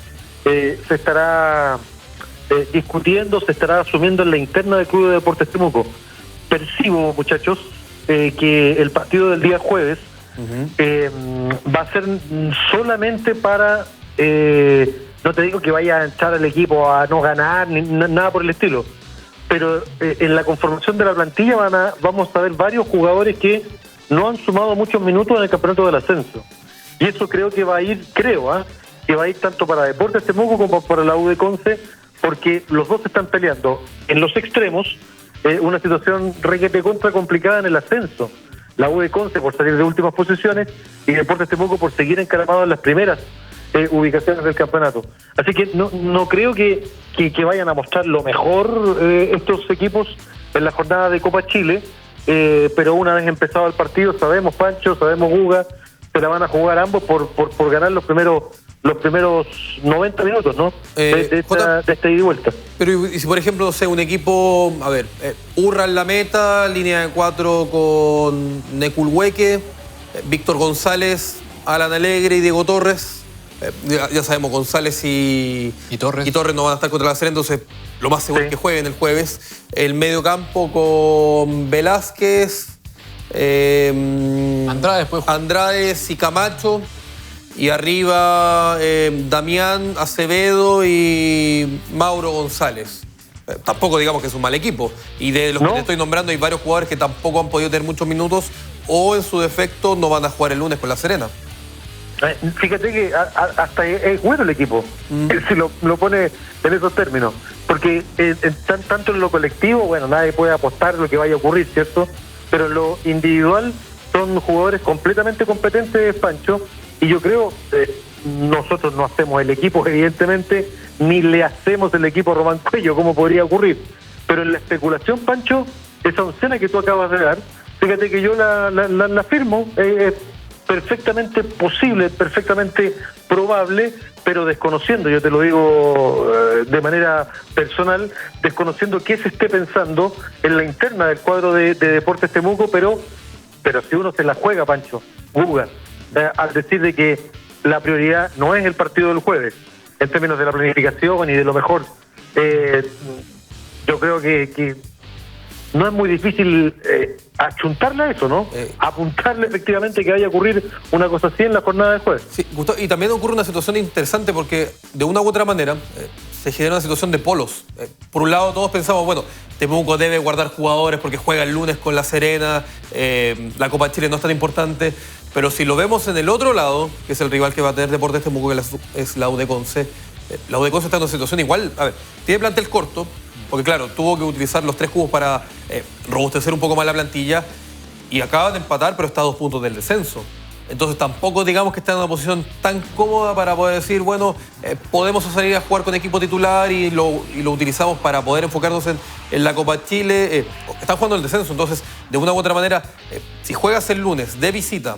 se estará discutiendo, se estará asumiendo en la interna del Club de Deportes Temuco. Percibo, muchachos, que el partido del día jueves va a ser solamente para, no te digo que vaya a echar al equipo a no ganar, ni nada por el estilo, pero en la conformación de la plantilla vamos a ver varios jugadores que no han sumado muchos minutos en el campeonato del ascenso. Y eso creo que va a ir, que va a ir tanto para Deportes Temuco como para la U de Conce, porque los dos están peleando en los extremos una situación requete contra complicada en el ascenso. La U de Conce por salir de últimas posiciones y Deportes Temuco por seguir encaramado en las primeras ubicaciones del campeonato. Así que no creo que vayan a mostrar lo mejor estos equipos en la jornada de Copa Chile, pero una vez empezado el partido, sabemos Pancho, sabemos Guga, se la van a jugar ambos por ganar los primeros 90 minutos, ¿no? De esta ida y vuelta. Pero y si por ejemplo, no sé, un equipo, a ver, Urra en la meta, línea de 4 con Neculhueque, Víctor González, Alan Alegre y Diego Torres. Ya sabemos, González y Torres no van a estar contra la Serena, entonces lo más seguro es que jueguen el jueves. El medio campo con Velázquez, Andrades y Camacho. Y arriba Damián Acevedo y Mauro González. Tampoco digamos que es un mal equipo. Y de los que te estoy nombrando hay varios jugadores que tampoco han podido tener muchos minutos o en su defecto no van a jugar el lunes con la Serena. Fíjate que hasta es bueno el equipo, si lo pone en esos términos. Porque tanto en lo colectivo, bueno, nadie puede apostar lo que vaya a ocurrir, ¿cierto? Pero en lo individual son jugadores completamente competentes, Pancho. Y yo creo, nosotros no hacemos el equipo, evidentemente, ni le hacemos el equipo a Román Cuello, como podría ocurrir. Pero en la especulación, Pancho, esa oncena que tú acabas de dar, fíjate que yo la firmo, es perfectamente posible, perfectamente probable, pero desconociendo, yo te lo digo de manera personal, desconociendo qué se esté pensando en la interna del cuadro de Deportes Temuco, pero si uno se la juega, Pancho, Guga, al decir de que la prioridad no es el partido del jueves, en términos de la planificación y de lo mejor, yo creo que no es muy difícil achuntarle a eso, ¿no? Apuntarle efectivamente que vaya a ocurrir una cosa así en la jornada del jueves. Sí, Gustavo, y también ocurre una situación interesante porque de una u otra manera se genera una situación de polos. Por un lado todos pensamos, bueno, Temuco debe guardar jugadores porque juega el lunes con La Serena, la Copa Chile no es tan importante, pero si lo vemos en el otro lado, que es el rival que va a tener Deportes Temuco, que es la U de Conce, la U de Conce está en una situación igual, a ver, tiene plantel corto, porque claro, tuvo que utilizar los 3 cubos para robustecer un poco más la plantilla y acaba de empatar, pero está a 2 puntos del descenso. Entonces tampoco digamos que está en una posición tan cómoda para poder decir, bueno, podemos salir a jugar con equipo titular y lo utilizamos para poder enfocarnos en la Copa Chile. Están jugando el descenso, entonces de una u otra manera, si juegas el lunes de visita,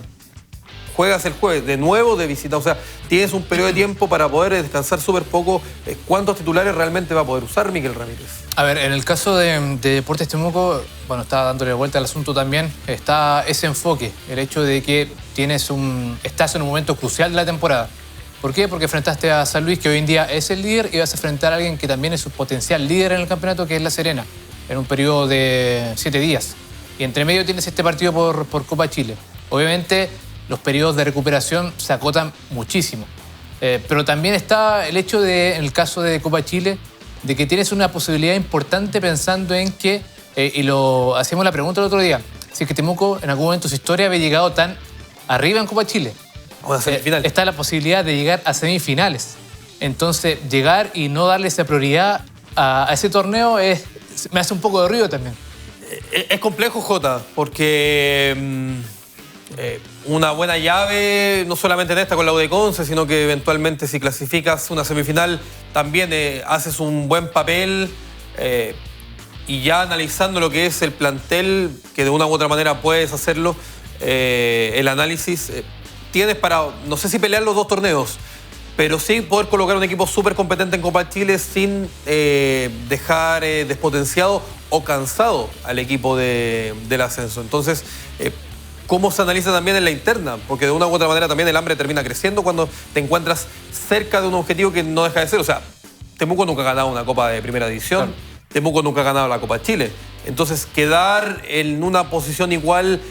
juegas el jueves de nuevo de visita, o sea, tienes un periodo de tiempo para poder descansar súper poco. ¿Cuántos titulares realmente va a poder usar Miguel Ramírez? A ver, en el caso de Deportes Temuco, bueno, está dándole vuelta al asunto también, está ese enfoque, el hecho de que estás en un momento crucial de la temporada. ¿Por qué? Porque enfrentaste a San Luis, que hoy en día es el líder, y vas a enfrentar a alguien que también es un potencial líder en el campeonato, que es La Serena, en un periodo de 7 días. Y entre medio tienes este partido por Copa Chile. Obviamente, los periodos de recuperación se acotan muchísimo. Pero también está el hecho en el caso de Copa Chile, de que tienes una posibilidad importante pensando en que, y lo hacíamos la pregunta el otro día, si es que Temuco en algún momento de su historia había llegado tan arriba en Copa Chile. Está la posibilidad de llegar a semifinales. Entonces, llegar y no darle esa prioridad a ese torneo me hace un poco de ruido también. Es complejo, Jota, porque una buena llave, no solamente en esta con la U de Conce, sino que eventualmente si clasificas una semifinal también haces un buen papel, y ya analizando lo que es el plantel, que de una u otra manera puedes hacerlo, el análisis, tienes para, no sé si pelear los dos torneos, pero sí poder colocar un equipo súper competente en Copa Chile sin dejar despotenciado o cansado al equipo del ascenso. Entonces, ¿cómo se analiza también en la interna? Porque de una u otra manera también el hambre termina creciendo cuando te encuentras cerca de un objetivo que no deja de ser. O sea, Temuco nunca ha ganado una Copa de Primera División, claro. Temuco nunca ha ganado la Copa Chile. Entonces, quedar en una posición igual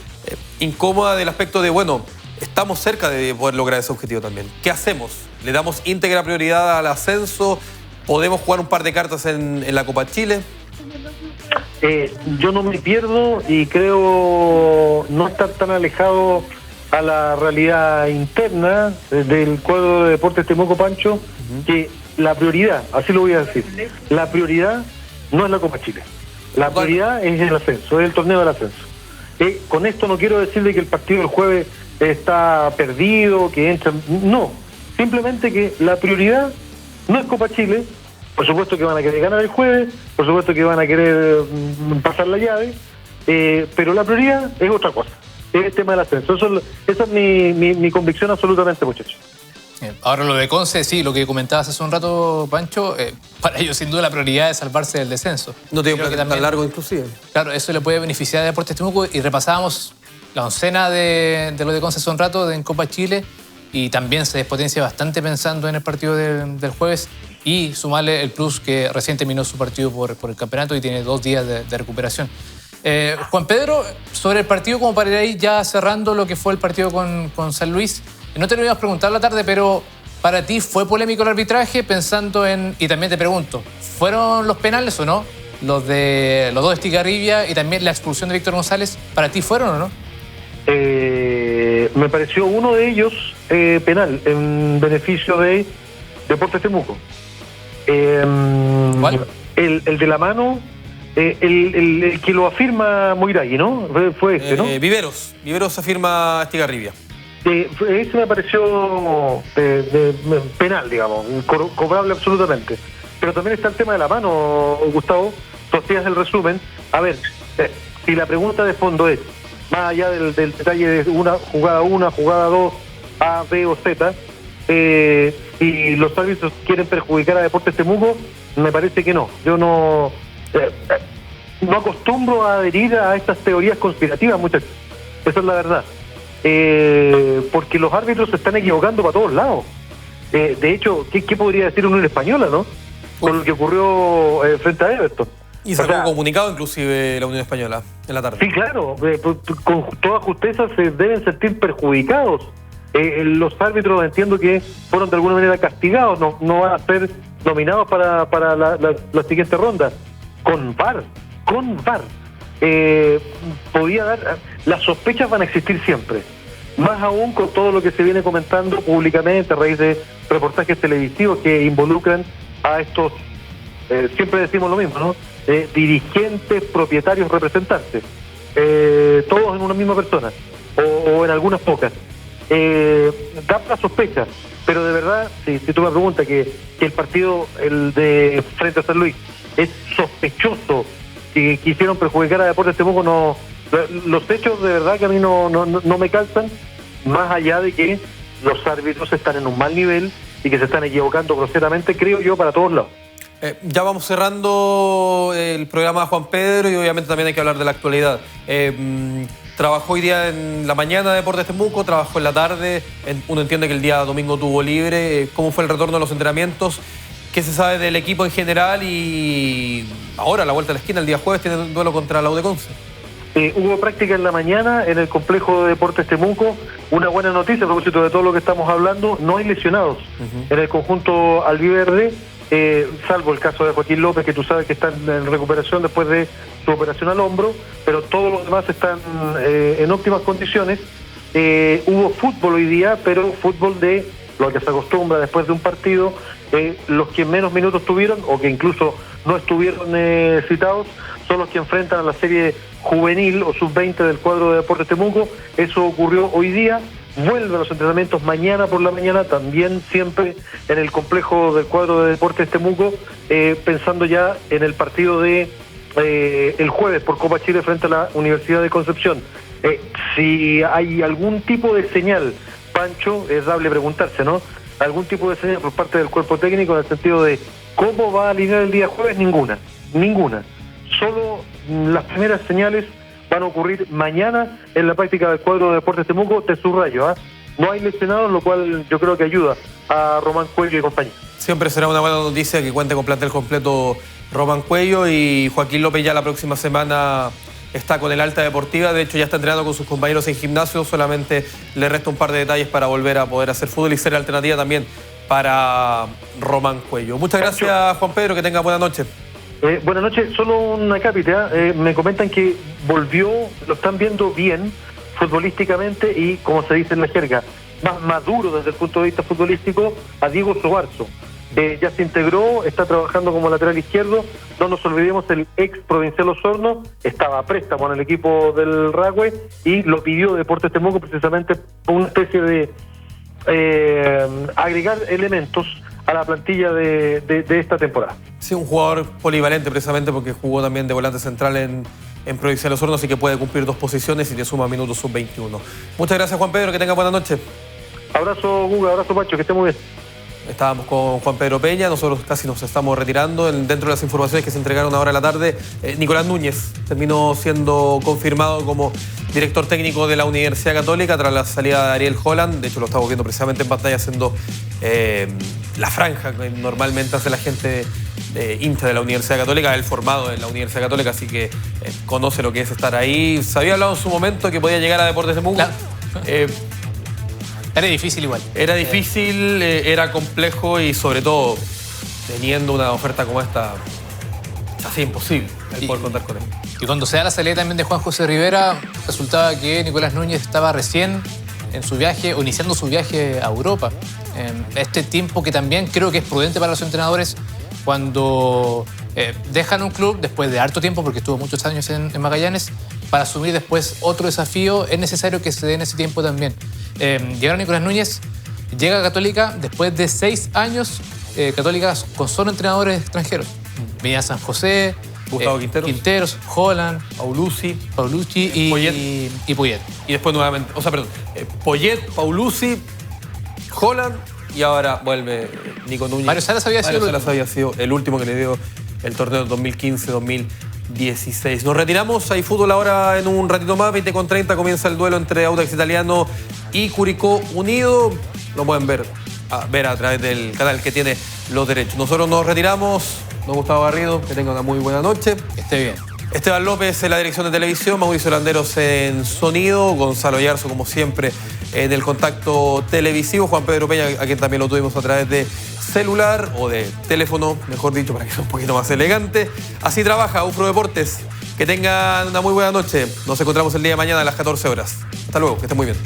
incómoda del aspecto de, bueno, estamos cerca de poder lograr ese objetivo también. ¿Qué hacemos? ¿Le damos íntegra prioridad al ascenso? ¿Podemos jugar un par de cartas en la Copa Chile? Yo no me pierdo y creo no estar tan alejado a la realidad interna del cuadro de Deportes Temuco, Pancho, que la prioridad, así lo voy a decir, la prioridad no es la Copa Chile. La prioridad es el ascenso, es el torneo del ascenso. Con esto no quiero decir de que el partido del jueves está perdido, que entra... No, simplemente que la prioridad no es Copa Chile. Por supuesto que van a querer ganar el jueves, por supuesto que van a querer pasar la llave, pero la prioridad es otra cosa, es el tema del ascenso. Esa es mi convicción absolutamente, muchachos. Ahora lo de Conce, sí, lo que comentabas hace un rato, Pancho, para ellos sin duda la prioridad es salvarse del descenso. No tiene un plan tan largo inclusive. Claro, eso le puede beneficiar a Deportes Temuco y repasábamos la oncena de lo de Conce hace un rato en Copa Chile y también se despotencia bastante pensando en el partido del jueves. Y sumarle el plus que recién terminó su partido por el campeonato y tiene 2 días de recuperación. Juan Pedro, sobre el partido, como para ir ahí ya cerrando lo que fue el partido con San Luis, no te lo íbamos a preguntar la tarde, pero para ti fue polémico el arbitraje pensando en... Y también te pregunto, ¿fueron los penales o no? Los dos de Estigarribia y también la expulsión de Víctor González, ¿para ti fueron o no? Me pareció uno de ellos penal en beneficio de Deportes Temuco. ¿Cuál? El de la mano, el que lo afirma Moiragui, ¿no? Fue este, ¿no? Viveros afirma Estigarribia. Ese me pareció penal, digamos, cobrable absolutamente. Pero también está el tema de la mano, Gustavo. Tú hacías el resumen. A ver, si la pregunta de fondo es, más allá del detalle de jugada 2, A, B o Z, si los árbitros quieren perjudicar a Deportes Temuco, me parece que no. Yo no acostumbro a adherir a estas teorías conspirativas, muchachos. Esa es la verdad. Porque los árbitros se están equivocando para todos lados. De hecho, ¿qué podría decir Unión Española, no? Con lo que ocurrió frente a Everton. Y sacó un comunicado inclusive la Unión Española en la tarde. Sí, claro. Con toda justeza se deben sentir perjudicados. Los árbitros entiendo que fueron de alguna manera castigados, no van a ser nominados para la siguiente ronda. Con VAR. Podía dar... Las sospechas van a existir siempre. Más aún con todo lo que se viene comentando públicamente a raíz de reportajes televisivos que involucran a estos, siempre decimos lo mismo, ¿no? Dirigentes, propietarios, representantes. Todos en una misma persona, o en algunas pocas. Da para sospechas, pero de verdad, si tú me preguntas que el partido, el de frente a San Luis, es sospechoso, que quisieron perjudicar a Deportes Temuco, no, los hechos de verdad que a mí no me calzan, más allá de que los árbitros están en un mal nivel y que se están equivocando groseramente, creo yo, para todos lados. Ya vamos cerrando el programa de Juan Pedro y obviamente también hay que hablar de la actualidad. Trabajó hoy día en la mañana de Deportes Temuco, trabajó en la tarde, uno entiende que el día domingo tuvo libre. ¿Cómo fue el retorno a los entrenamientos? ¿Qué se sabe del equipo en general? Y ahora, a la vuelta de la esquina, el día jueves, tiene un duelo contra la U de Conce. Hubo práctica en la mañana en el complejo de Deportes Temuco. Una buena noticia a propósito de todo lo que estamos hablando, no hay lesionados en el conjunto albiverde, salvo el caso de Joaquín López, que tú sabes que está en recuperación después de su operación al hombro, pero todos los demás están en óptimas condiciones. Hubo fútbol hoy día, pero fútbol de lo que se acostumbra después de un partido. Los que menos minutos tuvieron, o que incluso no estuvieron citados, son los que enfrentan a la serie juvenil o sub-20 del cuadro de Deportes Temuco. Eso ocurrió hoy día. Vuelve a los entrenamientos mañana por la mañana, también siempre en el complejo del cuadro de Deportes Temuco, pensando ya en el partido de el jueves por Copa Chile frente a la Universidad de Concepción. Si hay algún tipo de señal, Pancho, es dable preguntarse, ¿no? Algún tipo de señal por parte del cuerpo técnico en el sentido de cómo va a alinear el día jueves, ninguna. Solo las primeras señales van a ocurrir mañana en la práctica del cuadro de Deportes Temuco. Te subrayo, no hay lesionados, lo cual yo creo que ayuda a Román Cuello y compañía. Siempre será una buena noticia que cuente con plantel completo Román Cuello, y Joaquín López ya la próxima semana está con el alta deportiva. De hecho, ya está entrenando con sus compañeros en gimnasio. Solamente le resta un par de detalles para volver a poder hacer fútbol y ser alternativa también para Román Cuello. Muchas gracias, Juan Pedro. Que tenga buena noche. Buenas noches. Solo una cápita. Me comentan que volvió, lo están viendo bien futbolísticamente y, como se dice en la jerga, más maduro desde el punto de vista futbolístico, a Diego Sobarzo. Ya se integró, está trabajando como lateral izquierdo. No nos olvidemos, el ex Provincial Osorno estaba a préstamo en el equipo del Ragüe y lo pidió Deportes Temuco precisamente por una especie de agregar elementos a la plantilla de esta temporada. Sí, un jugador polivalente precisamente porque jugó también de volante central en Provincial Osorno, así que puede cumplir 2 posiciones y te suma minutos sub-21. Muchas gracias, Juan Pedro, que tenga buena noche. Abrazo, Guga, abrazo, Pacho, que esté muy bien. Estábamos con Juan Pedro Peña, nosotros casi nos estamos retirando. Dentro de las informaciones que se entregaron ahora en la tarde, Nicolás Núñez terminó siendo confirmado como director técnico de la Universidad Católica tras la salida de Ariel Holland. De hecho, lo estamos viendo precisamente en pantalla haciendo la franja que normalmente hace la gente hincha de la Universidad Católica, él formado en la Universidad Católica, así que conoce lo que es estar ahí. Se había hablado en su momento que podía llegar a Deportes Temuco. Era difícil igual. Era difícil, era complejo y sobre todo teniendo una oferta como esta, así imposible el poder contar con él. Y cuando se da la salida también de Juan José Rivera, resultaba que Nicolás Núñez estaba recién en su viaje o iniciando su viaje a Europa. Este tiempo que también creo que es prudente para los entrenadores cuando dejan un club después de harto tiempo, porque estuvo muchos años en Magallanes, para asumir después otro desafío, es necesario que se den ese tiempo también. Llegaron Nicolás Núñez, llega a Católica después de 6 años, Católica con solo entrenadores extranjeros. Venía San José, Gustavo Quinteros, Holland, Paulucci y Poyet. Y después nuevamente, Poyet, Paulucci, Holland y ahora vuelve Nico Núñez. Mario Salas había sido el último que le dio el torneo 2015-2016. Nos retiramos, hay fútbol ahora en un ratito más, 20:30 comienza el duelo entre Audax Italiano y Curicó Unido. Lo pueden ver a través del canal que tiene los derechos. Nosotros nos retiramos, don Gustavo Garrido, que tenga una muy buena noche. Que esté bien. Esteban López en la dirección de televisión, Mauricio Landeros en sonido, Gonzalo Yarzo como siempre en el contacto televisivo, Juan Pedro Peña, a quien también lo tuvimos a través de celular o de teléfono, mejor dicho, para que sea un poquito más elegante. Así trabaja UFRO Deportes. Que tengan una muy buena noche. Nos encontramos el día de mañana a las 14 horas. Hasta luego, que estén muy bien.